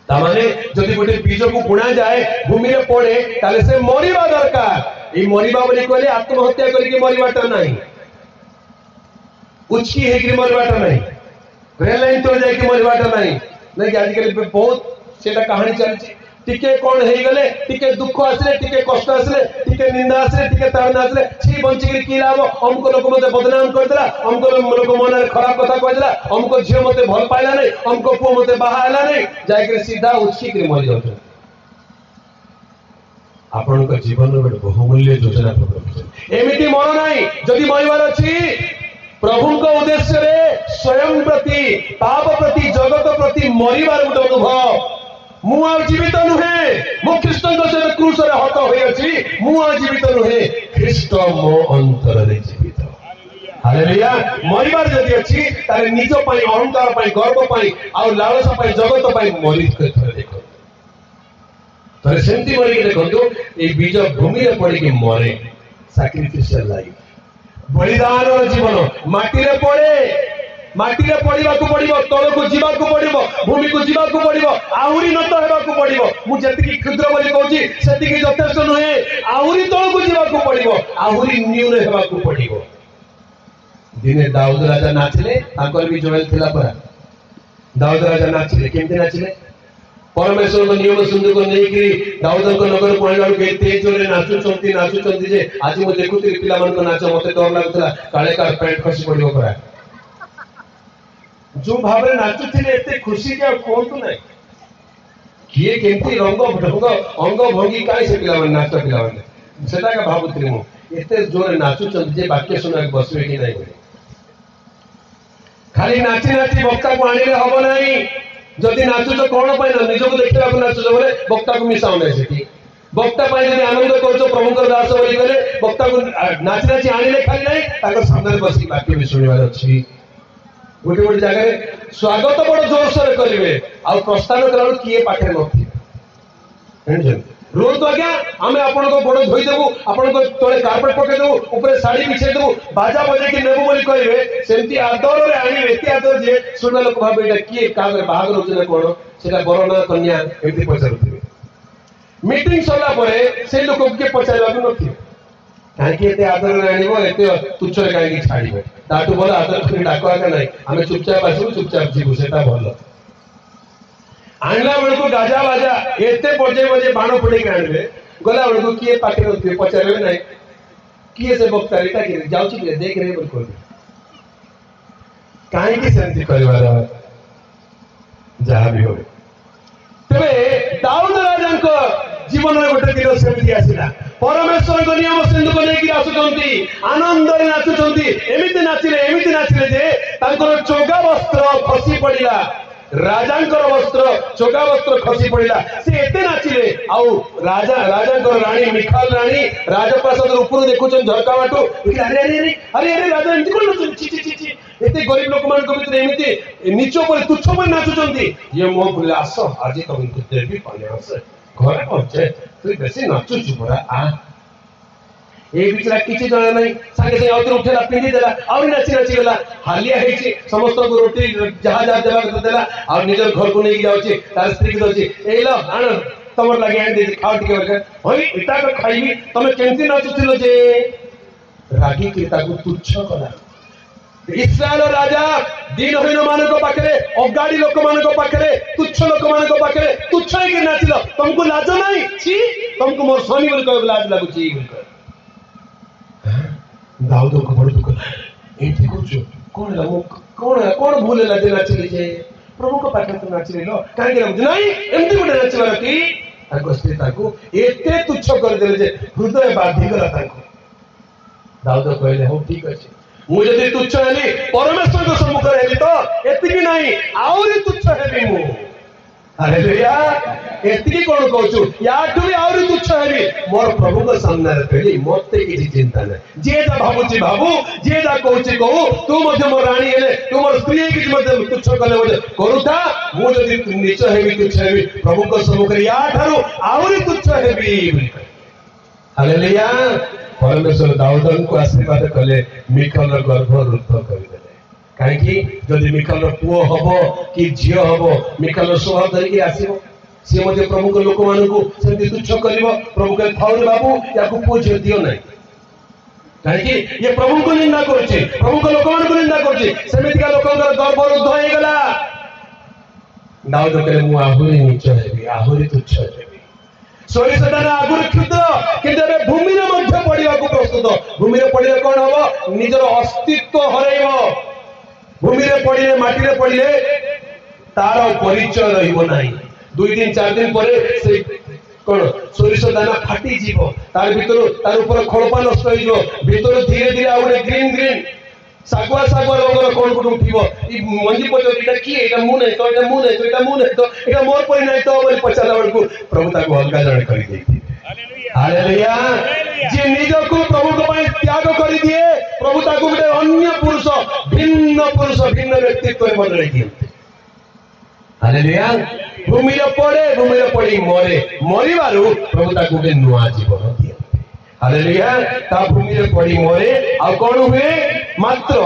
[SPEAKER 1] तामाने जदि गोटे बीज को बुणा जाए भूमि रे पड़े ताले से मरीबा दरकार ए मरीबा बोली कहले आत्महत्या करके मरीबाटा नहीं उचकी हेकरी मरीबाटा नहीं रेल लाइन तो जाय के मरीबाटा नहीं नहीं कि आजकल बहुत सेटा कहानी चलछि टिके कोन हे गले टिके दुख आसले टिके कष्ट आसले टिके निंदा आसले टिके ताड़ना आसले छी बंची के की लाभ हमको लोग मते बदनाम कर देला हमको लोग मन रे खराब कथा कह देला हमको झियो मते भल पाइला नहीं हमको पुओ मते बाहा आला नहीं जाय के सीधा उचकी के मर जाउ आपन को जीवन रे बहुमूल्य योजना प्रकट एमिति मन नाही जदी मरिवार अछि प्रभु को उद्देश्य रे स्वयं प्रति पाप प्रति जगत प्रति मरिवार उड अनुभव मु आ जीवित नुहे मु ख्रीष्ट से क्रूस रे हत होई अछि मु आ जीवित नुहे ख्रीष्ट मो अंतर रे जीवित हालेलुया मरिबार जदी अछि तारे निज पई अहंकार पई गर्व पई आ लालसा पई जगत पई मरि के थरे देखो तरे सेंती मरि के देखो ए बीज भूमि रे पड़ी के मरे सैक्रिफिशियल लाइफ बलिदान जीवन माटी रे पड़े माटी रे पड़िबा को पड़िबो तळ को जीवा को पड़िबो भूमि को जीवा को पड़िबो आउरी नत हेबा को पड़िबो मु जति क्षुद्र बोली कहूची सेति की यथेष्ट नहे आउरी तळ को जीवा को पड़िबो आउरी न्यून हेबा को पड़िबो दिने दाऊद राजा नाचले ताकर भी जोएल थिला परा दाऊद राजा नाचले केमते नाचले परमेश्वर को नियम सुंदर को नहीं कि दाऊद को नगर पळिला के तेज जोरे नाचु चंती जे आज मु देखुती पिला मन को नाच मते डर लागतला काले कार पैंट खसी पड़िबो परा जो भाव नाचु थे एते खुशी के कोंतु नहीं किए केमती रंग ढंग अंग भंगी काई से पिला नाच पिला सेटा का भाबुत्री मु एते जोर नाचु चंद जे वाक्य सुना बसवे कि नहीं बोले खाली नाची नाची वक्ता को आनिले हबो नहीं जदि नाचु तो कोन पाइ न निजो को देखिबा को नाचु बोले वक्ता को मिसाउ नै सेठी वक्ता पाइ जदि आनंद करछो प्रभु को दास बोली गले वक्ता को नाची नाची आनिले खाली नहीं ताकर सामने बसी वाक्य भी सुनिबार अछि गोटे गोटे जगह स्वागत बड़ जोर से करेंगे आ प्रस्थान कला किए पाखे न रोज तो आज्ञा आम आपण को बड़ धोई देबू आपण को तले कार्पेट पके देबू ऊपर साड़ी बिछे देबू बाजा बजे के नेबू बोली कहबे सेमती आदर रे आनी एते आदर जे सुनला लोक भाबे एटा किए कागर बाहागर होछ ना कोन सेटा बरना कन्या एमती पचारुथिबे मीटिंग सरला परे से लोक के पचारबा को नथि काहे के एते आदर रे आनीबो एते तुच्छ रे काहे की छाड़ीबे ताटू बोला आदर कर डाकवा का नहीं हमें चुपचाप आसू चुपचाप जीवु सेटा भलो आनला बेल को गाजा बाजा एते बजे बजे बाण पड़े के आनबे गला बेल को किए पाटे न पचारबे नहीं किए से वक्ता एटा के जाउची के देख रे बोल कर काहे की शांति परिवार जहां भी होवे तबे दाऊद राजा को जीवन रे गोटे गीत सेमती आसिला परमेश्वर को नियम सिंधु को लेकर आसुचंती आनंद रे नाचुचंती एमिति नाचिले जे तांकर चोगा वस्त्र खसी पड़िला राजांकर वस्त्र चोगा वस्त्र खसी पड़िला से एते नाचिले आउ राजांकर रानी मिखाल रानी राजप्रासाद ऊपर देखुचन झरका बाटू अरे अरे अरे अरे अरे राजा एमती कोन नाचुन ची ची ची एते गरीब लोक मान को भितर एमिति नीचो पर तुच्छ पर नाचुचंती ये मो बोले आसो आज तुम देवी पानी आसे घरे पहुंचे तू बेसी नाचुचु परा आ ए बिचरा किछि जण नै संगे संगे औतर उठेला पिंडी देला और नाची गला हालिया हेछि समस्त को रोटी जहा जा देबा के देला और निजर घर को नै जाउछि तार स्त्री के दोछि ए लो आन तमर लागि आन दे खाओ टिके बरके होई इटा को खाइबी तमे केंती नाचुथिलो जे रागी के ताकू तुच्छ कला इस्राएल राजा दीनहीन मान को पाखरे अगाड़ी लोक मान को पाखरे तुच्छ लोक मान को पाखरे तुच्छ के नाचिलो तुमको लाज नाही छी तुमको मोर स्वामी बोल को लाज लागु छी बोल दाऊद को बड़ दुख एंती कुछ कौन ला कौन भूले ला नाचले जे प्रभु को पाखे तो नाचले लो काहे के नहीं एंती गोटे नाचला की ताको स्त्री ताको एते तुच्छ कर देले जे हृदय बाधी गला ताको दाऊद कहले हो ठीक अछि मु जदी तुच्छ हेली परमेश्वर को सम्मुख हेली तो एतिकी नहीं आउरी तुच्छ हेबी मु हालेलुया एतिकी कोन कहूछु याठु भी आउरी तुच्छ हेबी मोर प्रभु को सामने रखली मते किछि चिंता नै जे जा भाबुची भाबू जे जा कहूची कहू तू मध्य मोर रानी हेले तू मोर स्त्री किछि मध्य तुच्छ कले मध्य करूथा मु जदी नीच हेबी तुच्छ हेबी प्रभु को सम्मुख याठारु आउरी तुच्छ हेबी हालेलुया परमेश्वर दाऊद को आशीर्वाद कले मिखाल गर्भ रुद्ध करदेले कहीं जदि मिखाल पुओ हबो कि झियो हबो मिखाल स्वभाव धरिकी आसीबो से मध्य प्रभु को लोक मान को सेमति तुच्छ करिवो प्रभु के थाउरे बाबू याकू पुओ झियो दियो नै कहीं ये प्रभु को निंदा करछे प्रभु को लोक मान को निंदा करछे सेमति का लोकंकर गर्भ रुद्ध होई गेला दाऊद कहले मु आहुरी नीच हेबी आहुरी तुच्छ हेबी सोरी सदाना आगुर क्षुद्र किंतु बे भूमि रे मध्य पड़िबा को प्रस्तुत भूमि रे पड़िले कोन हबो निजर अस्तित्व हरैबो भूमि रे पड़िले माटी रे पड़िले तार परिचय रहिबो नाही 2 दिन 4 दिन परे से कोन सोरिष दाना फाटी जीवो तार भीतर तार ऊपर खळपा नष्ट होई जीवो भीतर धीरे धीरे आउरे ग्रीन सागुआ रंगर कोन कोन उठिबो ई मंजी पचो इटा की एटा मु नै तो एटा मु नै तो एटा मु नै तो एटा मोर परि नै तो बोली पचाला बडको प्रभु ताको हल्का जण करि देती हालेलुया जे निज को प्रभु को पय त्याग करि दिए प्रभु ताको गुटे अन्य पुरुष भिन्न व्यक्तित्व बदलै दिए हालेलुया भूमि रे पड़ी मरे मरिबारु प्रभु ताको गुटे नुआ जीवन दिए हालेलुया ता भूमि रे पड़ी मरे आ कोन हुए मात्र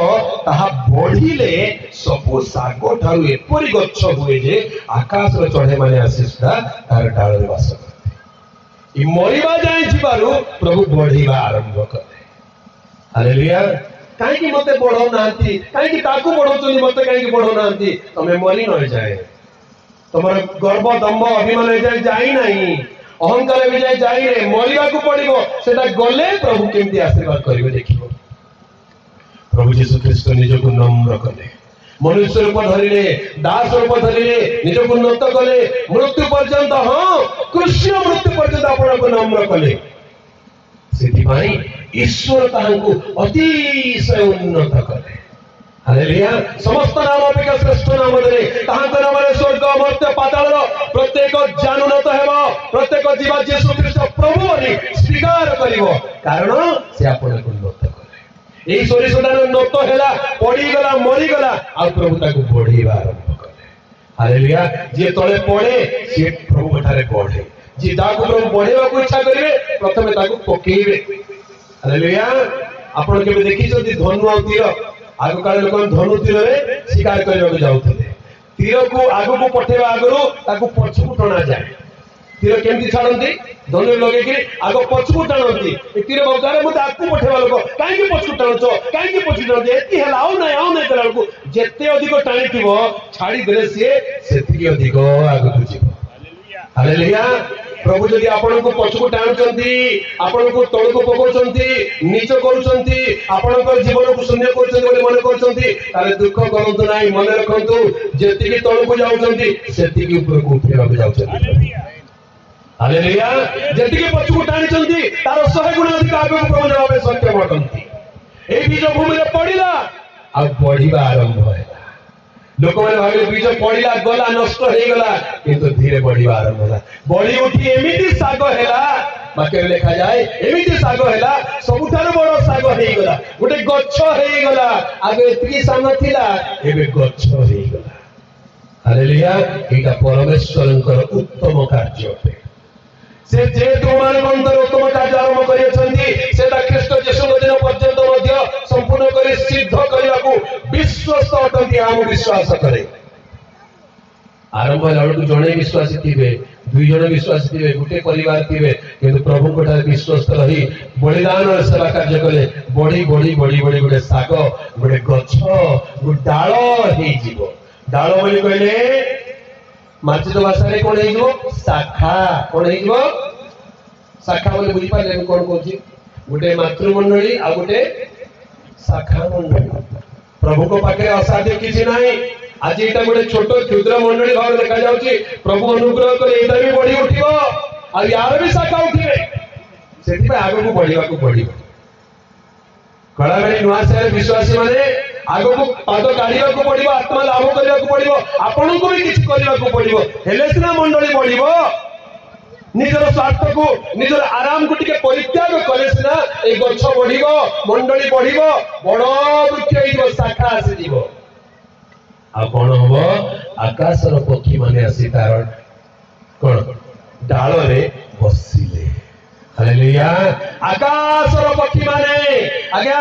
[SPEAKER 1] ताहा बढ़िले सबो सागो ठारु एपरि गच्छ हुए जे आकाश रे चढ़े माने आसी सुदा तार डाल रे वास करते ई मरिबा जाय जिबारु प्रभु बढ़िबा आरंभ करते हालेलुया काहे कि मते बढ़ो नांती काहे कि ताकू बढ़ो चली मते काहे कि बढ़ो नांती तमे मरि न जाए तमर गर्व दम्भ अभिमान जाय जाई नाही अहंकार भी जाई रे मरिबा को पड़िबो सेटा गले प्रभु केमती आशीर्वाद करिवे देखिबो प्रभु यीशु ख्रीष्ट निज को नम्र कले मनुष्य रूप धरिले दास रूप धरिले निज को नत कले मृत्यु पर्यंत हां कृष्ण मृत्यु पर्यंत आपण को नम्र कले सेति भाई ईश्वर तांको अतिशय उन्नत कले हालेलुया समस्त नाम अपेक्षा श्रेष्ठ नाम दे तांको नाम रे स्वर्ग मर्त्य पाताल प्रत्येक जानूनत हेबो प्रत्येक जीव यीशु ख्रीष्ट प्रभु बोली स्वीकार करिवो कारण से आपण को उन्नत कले एई सोरी सदान नत हेला पड़ी गला मरि गला आ प्रभु ताको बढ़ीबा आरंभ कले हालेलुया जे तळे पड़े से प्रभु ठारे बढ़े जे ताको प्रभु बढ़ेबा को इच्छा करिवे प्रथमे ताको पकेइबे हालेलुया आपण केबे देखिसोती धनु आ तीर आगो काले लोक धनु तीर रे शिकार करबा को जाउथले तीर को आगो को पठेबा आगरो ताको पछकु टणा जाय तीर केमती छाडंती धनु लगे कि आगो पछकु टाणंती ए तीर बगारे मते आकु पठेबा लोक काहे कि पछकु टाणछो काहे कि पछकु टाणछो एती हला आउ नै करा लोक जेते अधिक टाणीथिबो छाडी देले से सेति अधिक आगो को जीव हालेलुया प्रभु जदि आपण को पछकु टाणुचंती आपण को तळ को पकोचंती नीच करूचंती आपण को जीवन को शून्य करूचंती बोले मन करूचंती ताले दुख करंतु नाही मन रखंतु जेति की तळ को जाउचंती सेति की ऊपर को उठेबा को जाउचंती हालेलुया जेतिके पछुको टाणिचंती तार 100 गुण अधिक आगो प्रभु नेबा पे सक्षम अटंती ए बीज भूमि रे पड़िला आ बढ़िबा आरंभ होला लोक माने भाबे बीज पड़िला गला नष्ट हे गला किंतु धीरे बढ़िबा आरंभ होला बढ़ी उठी एमिति साग हेला बाके लिखा जाए एमिति साग हेला सबुठार बड़ साग हे गला गोटे गच्छ हे गला आगे एतिकी सान थिला एबे गच्छ हे गला हालेलुया एटा परमेश्वरंकर उत्तम कार्य अटे से जे तुमाने अंतर उत्तम कार्य आरंभ करियछंती सेटा ख्रीष्ट येशूଙ୍କ दिन पर्यंत मध्य संपूर्ण करी सिद्ध करियाकू विश्वस्त अटंती हम विश्वास करे आरंभ लाडू जणे विश्वासी थिबे दुई जण विश्वासी थिबे गुटे परिवार थिबे किंतु प्रभु कोठा विश्वस्त रही बलिदान और सेवा कार्य कले बड़ी बड़ी बड़ी बड़ी गुटे साग गुटे गच्छ गुटे डाळ हे जीवो डाळ बोली कहले मार्चित भाषा रे कोन हेइजो शाखा कोन हेइजो शाखा बोले बुझी पाले कोन कोछि गुटे मातृमंडली आ गुटे शाखा मंडली प्रभु को पाखे असाध्य किछि नाही आज एटा गुटे छोट क्षुद्र मंडली भाव देखा जाउछि प्रभु अनुग्रह करे एटा भी बढ़ी उठिबो आ यार भी शाखा उठिबे सेति पे आगो को बढ़िबा को पड़िबो कळागणी नुआ शहर विश्वासी माने आगो को पाद काढिबा को पड़िबो आत्मा लाभ करिबा को पड़िबो आपन को भी किछ करिबा को पड़िबो हेले सिना मंडली बढ़िबो निजर स्वार्थ को निजर आराम को टिके परित्याग करे सिना ए गच्छ बढ़िबो मंडली बढ़िबो बड़ वृक्ष हेइबो शाखा आसी जीवो आ कोन होबो आकाशर पक्षी माने आसी तार कोन डाळ रे बसिले हालेलुया आकाशर पक्षी माने आज्ञा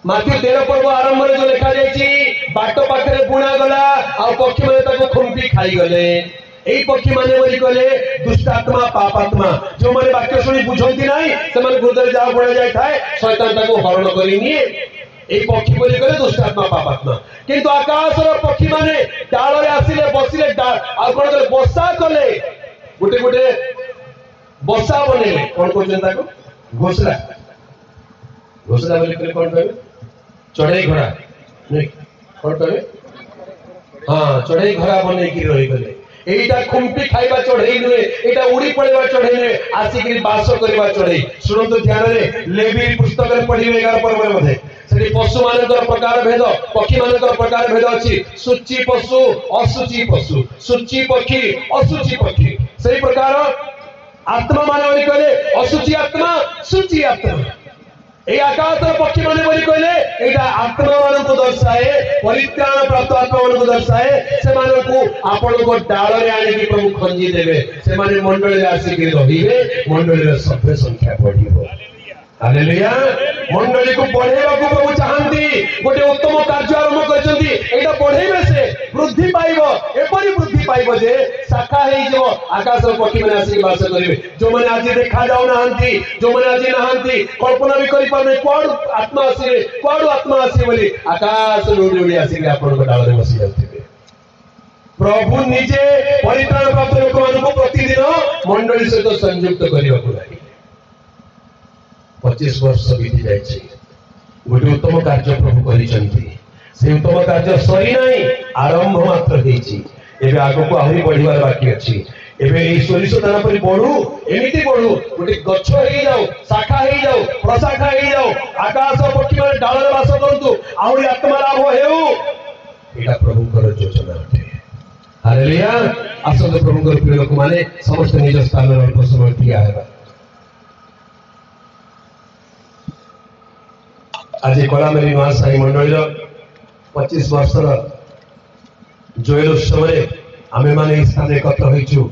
[SPEAKER 1] माथ्यू 13 पर्व आरंभ रे जो लिखा जायछि बाट पाखरे बुणा गला आ पक्षी माने ताको खुंपी खाई गले एई पक्षी माने बोली कहले दुष्टात्मा पापात्मा जो माने वाक्य सुनी बुझंती नाही से माने गुरुदर जा पड़ा जाय थाए शैतान ताको हरण करी निए एई पक्षी बोली कहले दुष्टात्मा पापात्मा किंतु आकाशर पक्षी माने डाळ रे आसीले बसिले आ कोन करे बसा कले गुटे गुटे बसा बनेले कोन कहछन ताको घोसला घोसला बोली कहले कोन कहबे चढ़ई घोड़ा नहीं कोन कहबे हां चढ़ई घोड़ा बने की रही गले एटा खुंपी खाइबा चढ़ई नुए एटा उड़ी पड़ेबा चढ़ई नुए आसिकरी बास करबा चढ़ई सुनंतु ध्यान रे लेवी पुस्तक रे पढिबे 11 पर्व रे मध्ये सेठी पशु मानकर प्रकार भेद पक्षी मानकर प्रकार भेद अछि सुचि पशु असुचि पशु सुचि पक्षी असुचि पक्षी सही प्रकार आत्मा माने कहले असुचि आत्मा सुचि आत्मा ए आकाश पक्षी माने बोली कहले एटा आत्मा मान को दर्शाए परित्राण प्राप्त आत्मा मान को दर्शाए से मान को आपन को डाळ रे आने की प्रभु खंजी देबे से माने मंडल रे आसी के रहिबे मंडल रे सभ्य संख्या बढ़िबो हालेलुया मंडली को बढ़ेबा को प्रभु चाहंती गोटे उत्तम कार्य आरंभ करचंती एटा बढ़ेबे से वृद्धि पाइबो एपरि वृद्धि पाइबो जे शाखा हेइ जो आकाश पक्षी माने आसी वास करिवे जो माने आज देखा जाउ नाहंती जो माने आज नाहंती कल्पना भी करि पारे कोड आत्मा आसी बोली आकाश उड़ी उड़ी आसी के आपन को डाळ रे बसी जाउथिबे प्रभु निजे परित्राण प्राप्त लोक मान को प्रतिदिन मंडली सहित संयुक्त करिवा को लागि 25 वर्ष बीती जाइए गोटे उत्तम कार्य प्रभु करिसंती से उत्तम कार्य सरी नाही आरंभ मात्र हेछि एबे आगो को आहुरी बढ़िबार बाकी अछि एबे ए सोरिष दाना परि बढ़ू एमिति बढ़ू गोटे गच्छ हेइ जाऊ शाखा हेइ जाऊ प्रशाखा हेइ जाऊ आकाश पक्षी माने डाळ रे वास करंतु आहुरी आत्मा लाभ हेउ एटा प्रभुकर योजना अटे हालेलुया आसंत प्रभुकर प्रिय लोक माने समस्त निज स्थान रे अल्प समय ठिया हेबा आज कलामेरी महासाई मंडल 25 वर्ष जोयल उत्सव आम मैंने स्थान एकत्र हो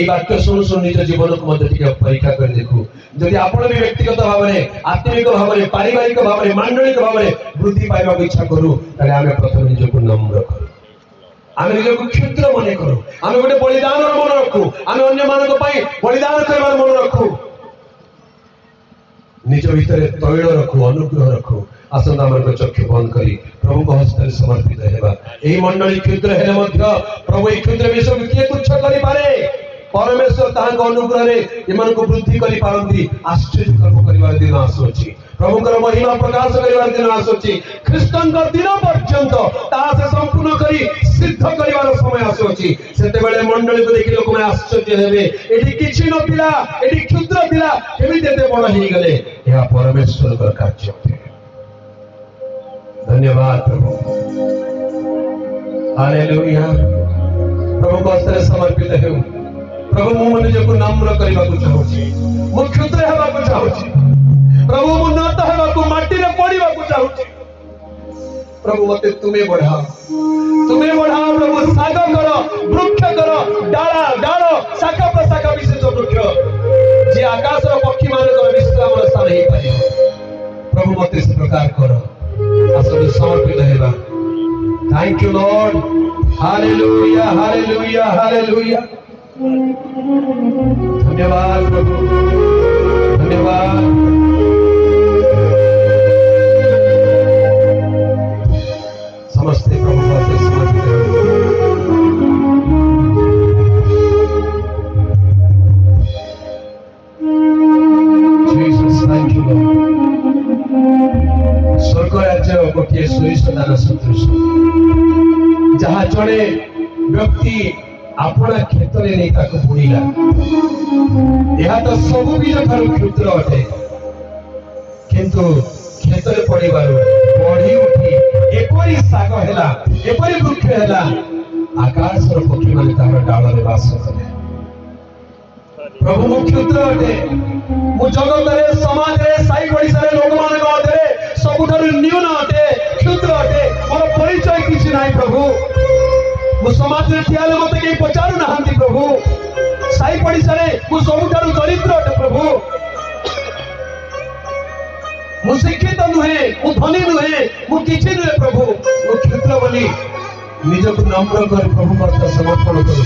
[SPEAKER 1] वाक्य शुणु शुणु निज जीवन को मध्य परीक्षा कर देखू जदि आपण भी व्यक्तिगत भाव में आत्मिक भाव में पारिवारिक भाव में मांडलिक भाव में वृद्धि पाइबा इच्छा करूँ आम प्रथम निज को नम्र करूँ आम निज को क्षुद्र मन करूँ आम गोटे बलिदान मन रखू आम अन्य मान बलिदान कर मन रखू निज भीतर तैल रखू अनुग्रह रखू आसंत आम चक्षु बंद करी प्रभु को हस्त समर्पित हेबा एही मंडली क्षुद्र हेले मध्य प्रभु ए क्षुद्र विषय को किए तुच्छ करि पारे परमेश्वर ताहां अनुग्रह रे एमान को वृद्धि करि पारंती आश्चर्य कर्म करिवार दिन आसुछि प्रभुकर महिमा प्रकाश कर दिन आसुची ख्रीष्टन दिन पर्यंत से संपूर्ण करी सिद्ध कर समय आसुची से मंडली को देखी लोक मैंने आश्चर्य हेबे एठी किछि नथिला एठी क्षुद्र थिला केमिति एते बड़ हेई गले यह परमेश्वर का कार्य अटे। धन्यवाद प्रभु हालेलुया। प्रभु को हस्ते समर्पित हेउ प्रभु मु निजको नम्र करबा को चाहूची मु क्षुद्र हेबा को चाहूची प्रभु मु नत हेबा को माटी रे पड़ीबा को चाहूची प्रभु मते तुम्हें बढ़ाओ प्रभु साग करो वृक्ष करो डाला डालो शाखा प्रशाखा विशेष वृक्ष जे आकाश रो पक्षी मान विश्राम स्थान हे पारे प्रभु मते इस प्रकार करो आसो समर्पित हेबा। Thank you Lord hallelujah hallelujah hallelujah. धन्यवाद प्रभु धन्यवाद। समस्त प्रभु से समर्पित जीसस थैंक यू लॉर्ड। स्वर्ग राज्य गोटे सोईश दान सदृश जहाँ जड़े व्यक्ति अपना क्षेत्र नहीं ताको बुणिला यह तो सब बीज ठार क्षुद्र अटे किंतु क्षेत्र पड़िबार बढ़ी उठी एपरी साग हैला एपरी वृक्ष हैला आकाश पक्षी माने तार डाल रे वास करे। प्रभु मु क्षुद्र अटे मु जगत रे समाज रे साई पड़िसा रे लोक मान मध्य सबुठार न्यून अटे क्षुद्र अटे मोर परिचय किछि नाही प्रभु मु समाज रे ठियाले मते के पचारु नाहंती प्रभु साई पड़िसा रे मु सबुठार दरिद्र अटे प्रभु मु शिक्षित नुहे मु धनी नुहे मु किछि नुहे प्रभु मु क्षुद्र बोली निजको नम्र कर प्रभु का समर्पण करू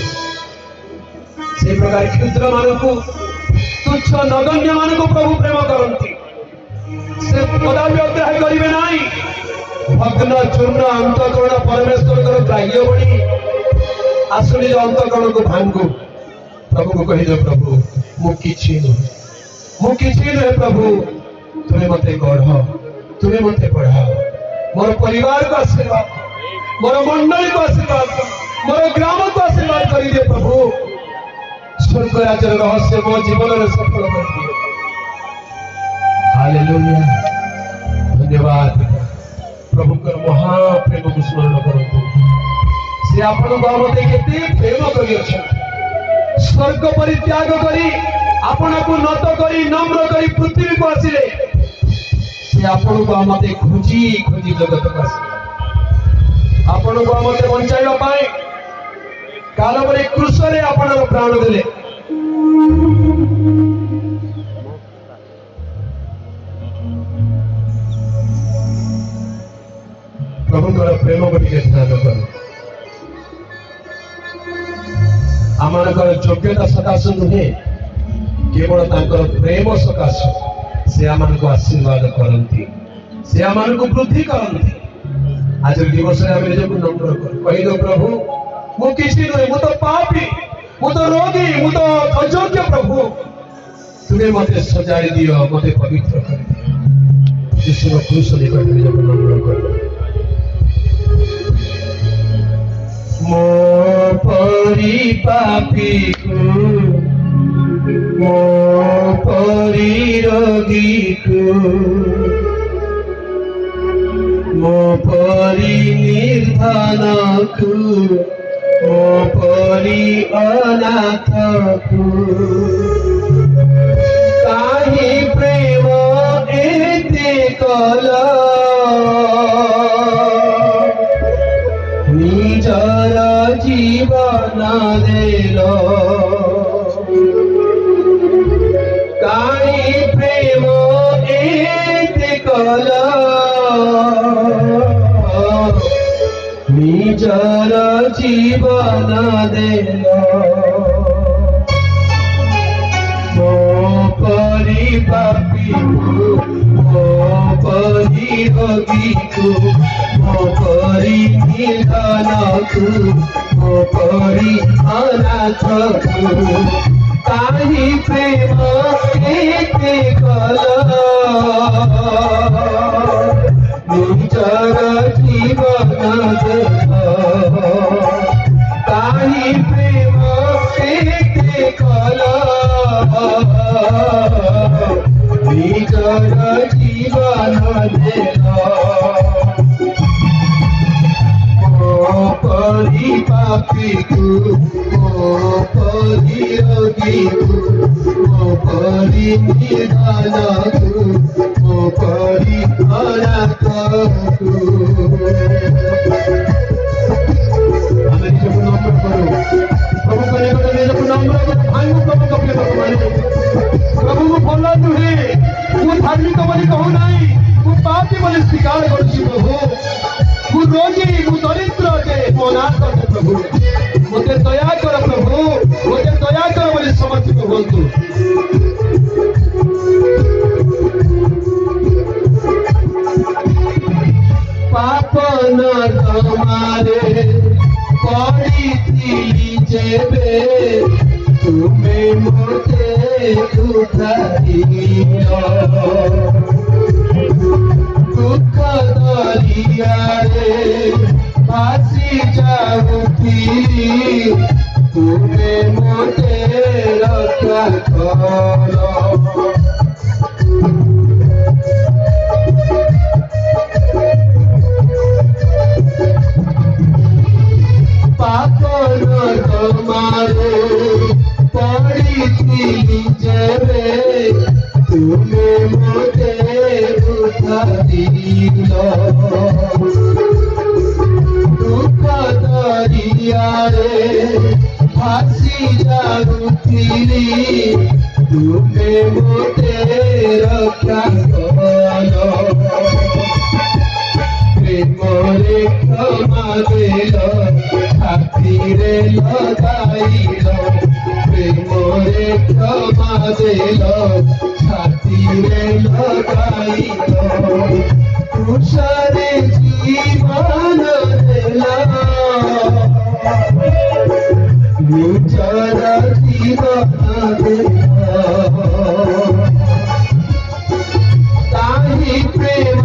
[SPEAKER 1] से प्रकार क्षुद्र मानकु तुच्छ नगण्य मानकु प्रभु प्रेम करंती से कदापि अग्राह्य करिवे नाही भग्न चूर्ण अंतकरण परमेश्वर कर ग्राह्य बणी आसुनी जो अंतकरण को भांगु प्रभु को कहि दे प्रभु मु किछि नुहे प्रभु तुम्हें मते गढ़ तुम्हें मते पढ़ाओ मोर परिवार को आशीर्वाद मोर मंडली को आशीर्वाद मोर ग्राम को आशीर्वाद कर दिए प्रभु स्वर्ग राज्य रहस्य मो जीवन में सफल कर दिए। हालेलुया धन्यवाद प्रभु कर महाप्रेम को स्मरण करंतु से आपण बाबते केते प्रेम करि अछि स्वर्ग परित्याग करी आपण को नत करी नम्र करी पृथ्वी को आसिले से आपण को मते खोजी खोजी जगत को आसिले आपण को मते बंचाइबा पाए कालबरे क्रूस रे आपण प्राण देले प्रभु कर प्रेम को टिके ध्यान करो आमनकर योग्यता सकाश नुहे केवल तांकर प्रेम सकाश से आमन को आशीर्वाद करंती से आमन को वृद्धि करंती आज दिवस रे हम निजको नम्र कर कहि दो प्रभु मु किछि नुहे मु तो पापी मु तो रोगी मु तो अयोग्य प्रभु तुम्हें मते सजाई दियो मते पवित्र कर दियो यीशु क्रूस निकट निजको नम्र कर मो परी पापी को मो परी रोगी को मो परी निर्धन को मो परी अनाथ को काहे प्रेम एते कला निजर जीवन देलो काहे प्रेम एते कला निजर जीवन देलो मो परी पापी मो परी रोगी को मो परी निर्धन को मो परी अनाथ को काहे प्रेम एते कला ନିଜର ଜୀବନ ଦେଲ କାହିଁ ପ୍ରେମ ଏତେ କଲ ନିଜର ଜୀବନ ଦେଲ परी पापी तू परी योगी तू परी निदान तू परी अनाथ तू हमें निज को नम्र करो प्रभु करे को निज को नम्र करो भाई को प्रभु कपले भगवान प्रभु को भला नुहे तू धार्मिक बोली कहू नहीं तू पापी बोली स्वीकार करछि प्रभु तू रोगी तू दरिद्र जे मोनाथ कर प्रभु मुझे दया कर प्रभु मुझे दया कर बोली समर्पित होतु पाप न तुम्हारे पड़ी थी जेबे तुम्हें मुझे उठाइयो दुख दरियारे भासी जाऊँगी तुम्हें मोटे रखा करो पाप न तुम्हारे पड़ी थी जेबे तुम्हें मोटे उठा दिलो दुख दरियारे भासी जाऊँगी तुम्हें मोटे रखा करो प्रेमरे क्षमा देलो खातिरे लगाइलो प्रेमरे क्षमा देलो खातिरे लगाइलो तुषारे जीवन देला निजरा जीवन देला ताहि प्रेम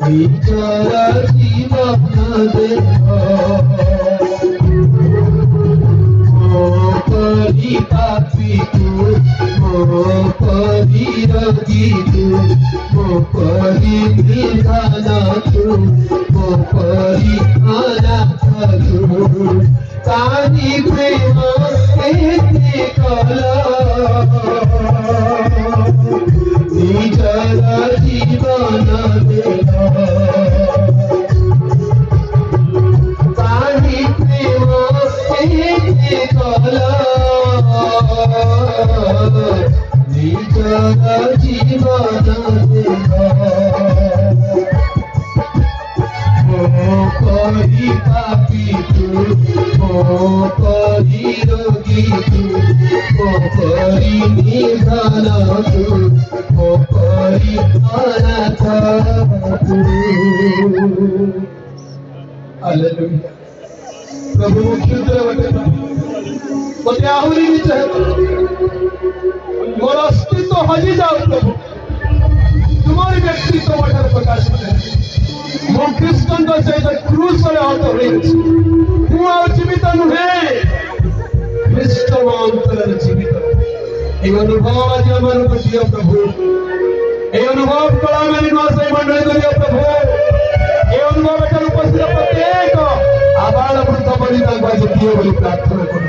[SPEAKER 1] निजरा जीवन देला परी पापी तू परी रोगी तू परी निधान तू परी अनाथ तू कानी प्रेम एते कला निजरा जीवन देला कानी प्रेम एते कला निजरा जीवन देला परी पापी तू परी रोगी तू परी निधान तू परी अनाथ तू हालेलुया प्रभु मुख्य मते आहुरी भी चाहे मोर अस्तित्व हजि जाओ प्रभु तुम्हारी व्यक्तित्व बढ़ार प्रकाश करे मो ख्रीष्टन सहित क्रूस आहत हो जीवित नुहे ख्रीष्ट मो अंतर जीवित ये अनुभव आज आम दियो प्रभु ये अनुभव कला मेरी नई मंडल कर प्रभु ये अनुभव एठार उपस्थित प्रत्येक आबाल वृद्ध बलिदान आज दियो बोली प्रार्थना कर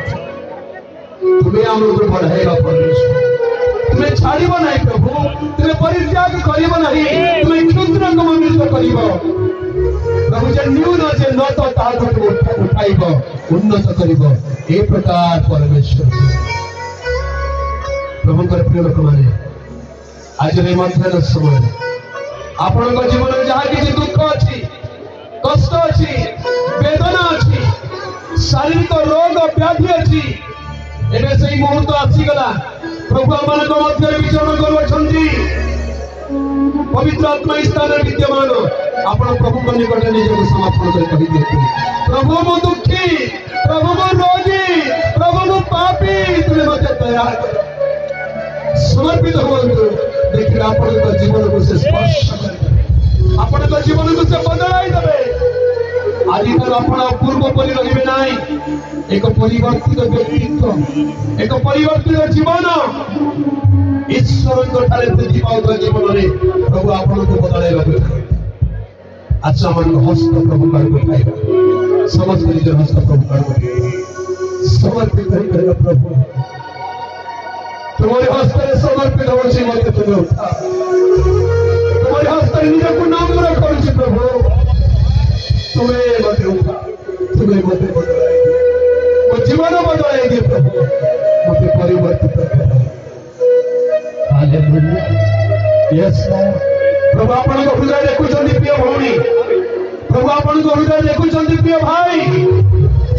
[SPEAKER 1] तुम्हें आम बढ़ाइबा परमेश्वर तुम्हें छाड़ ना प्रभु तुम्हें परित्याग कर तुम्हें क्षुद्र मंडित कर प्रभु जे न्यून जे न तो उठाइब उन्नत कर ए प्रकार परमेश्वर प्रभु प्रिय लोक मैंने आज मध्याह्न समय आपण जीवन जहाँ किसी दुख अच्छी कष्ट अच्छी वेदना अच्छी शारीरिक रोग व्याधि अच्छी एबे से मुहूर्त आसीगला प्रभु आम मध्य विचरण कर पवित्र आत्मा स्थान विद्यमान आपण प्रभु को निकट निजक समर्पण कर कहि दियतु प्रभु मो दुखी प्रभु मो रोगी प्रभु मो पापी तुमे मते दया कर समर्पित होवन्तु देखि आपण को जीवन को से स्पर्श कर आपण को जीवन को से बदलाई देबे आदि तर आपण पूर्व परि रहिबे नाही एक परिवर्तित व्यक्तित्व एक परिवर्तित जीवन ईश्वर को ठारे वृद्धि पाउता जीवन रे प्रभु आपण को बदलाई देबे अच्छा मन हस्त प्रभु कर पाइबा समस्त निज हस्त प्रभु कर समर्पित कर प्रभु तुम्हारे हस्त रे समर्पित हो जीवन तुम उठा तुम्हारे हस्त रे निज को नाम रखो प्रभु तुम्हें मत उठा तुम्हें मत बदलाई वो जीवन बदलाई दे प्रभु मते परिवर्तित कर हालेलुया यस प्रभु आपण को हृदय देखुछंती प्रिय भौणी प्रभु आपण को हृदय देखुछंती प्रिय भाई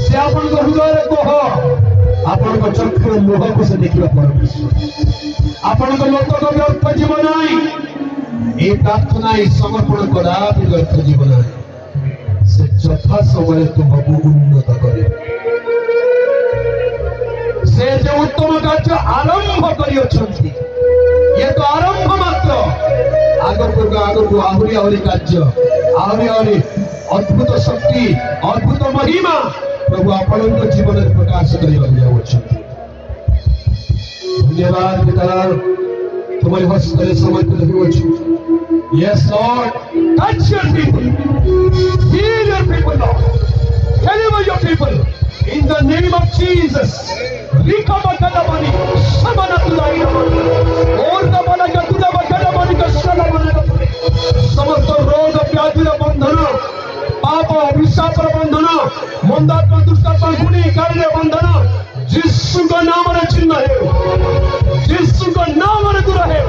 [SPEAKER 1] से आपण को हृदय रे कह आपण को चक्षु मुह को से देखिबा परमेश्वर आपण को लोक को व्यर्थ जीवन नाही ए प्रार्थना ए समर्पण करा व्यर्थ जीवन नाही से यथा समय तुमको उन्नत करे से जो उत्तम कार्य आरंभ करियोछंती ये तो आरंभ मात्र आगो आहुरी आहुरी कार्य आहुरी आहुरी अद्भुत शक्ति अद्भुत महिमा प्रभु आपण जीवन में प्रकाश कर धन्यवाद पिता तुम्हारे हस्त समर्पित हो Yes, Lord, touch your people, heal your people, Lord, deliver your people in the name of Jesus. समस्त रोग व्याधि बंधन पाप अभिशाप बंधन मंदात्मा दुष्टात्मा गुणी कार्य बंधन यीशु का नाम रे चिन्ह है यीशु का नाम रे दूर है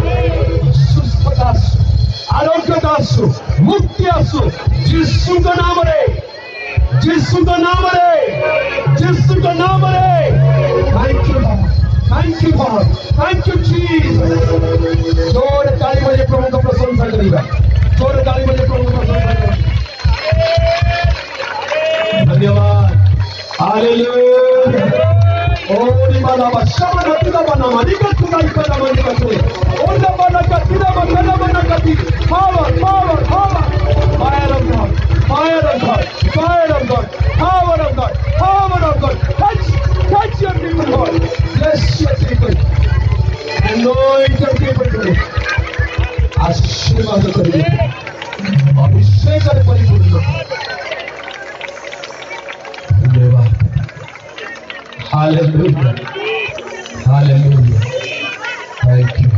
[SPEAKER 1] सुस्थता आरोग्य दासु मुक्ति आसु यीशु का नाम रे यीशु का नाम रे यीशु का नाम रे thank you God thank you Jesus जोर ताली बजे प्रभु का प्रशंसा करिबा जोर ताली बजे प्रभु का प्रशंसा करिबा धन्यवाद हालेलुया ओरी बाला बशमा नतिदा बना मालिका तुदा इकदा मालिका तुरे ओला बाला कतिदा बना बना कति power power power fire of God fire of God fire of God power of God power of God touch your people Lord bless your people anoint your people today आशीर्वाद करिए अभिषेक से परिपूर्ण धन्यवाद Hallelujah. Hallelujah. Thank you.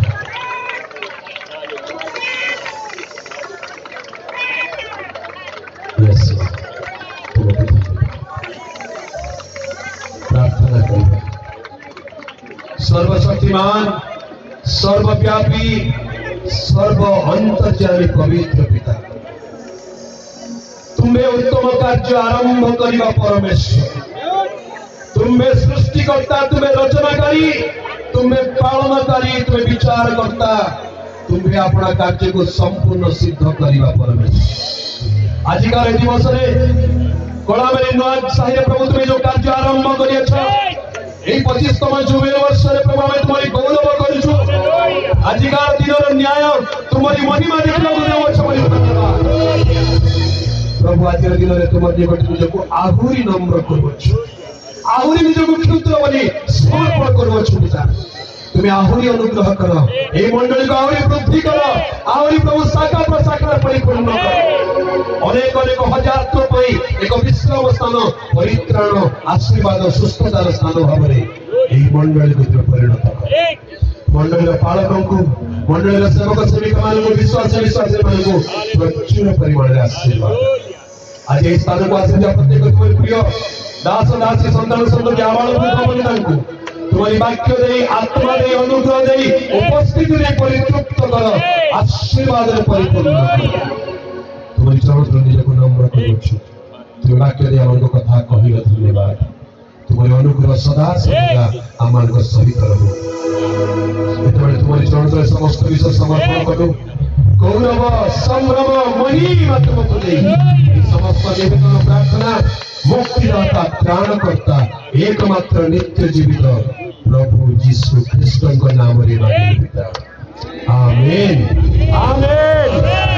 [SPEAKER 1] Yes, Lord. प्रार्थना करिए सर्वशक्तिमान सर्वव्यापी सर्व अंतर्यामी पवित्र पिता तुम्हें उत्तम कार्य आरंभ करवा परमेश्वर तुम्हें सृष्टिकर्ता तुम्हें रचनाकारी तुम्हें पालनकारी तुम्हें विचारकर्ता तुम्हें अपना कार्य को संपूर्ण सिद्ध करवा परमेश्वर आजिकार दिवस कलामेरी नुआ साहिर प्रभु तुम्हें जो कार्य आरंभ कर 25तम जुबेल वर्ष प्रभु आम तुम्हारी गौरव करूँ आजिकार दिन न्याय तुम्हारी महिमा देखा प्रभु आज दिन में तुम निकट आहुरी नम्र कर आहुरी निजको क्षुद्र बोली समर्पण कर तुम्हें आहुरी अनुग्रह कर ए मंडली को आहुरी वृद्धि कर आहुरी प्रभु शाखा प्रशाखा परिपूर्ण कर अनेक अनेक हजार तो एक विश्राम स्थान परित्राण आशीर्वाद सुस्थतार स्थान भाव में मंडली को परिणत कर मंडली पालक को मंडली सेवक सेविका मान विश्वास विश्वास प्रचुर परिमाण आशीर्वाद आज ये स्थान को आशीर्वाद प्रत्येक तुम्हारे प्रिय दास दासी संतान संतति आबाल वृद्धमणि तुम्हारी वाक्य दे आत्मा दे अनुग्रह दे उपस्थिति दे परितृप्त कर आशीर्वाद परिपूर्ण तुम्हारी चरण निजको नम्र करूछु तुम वाक्य दे हमको कथा कहिलो धन्यवाद तुम्हारी अनुग्रह सदा सदा आमान सहित रहो तुम्हारी चरण समस्त विषय समर्पण करू गौरव संभ्रम महिमा तुमको देगी। समस्त निवेदन प्रार्थना मुक्तिदाता त्राणकर्ता एकमात्र नित्य जीवित प्रभु जीशु ख्रीष्ट नाम रे पिता आमेन आमेन।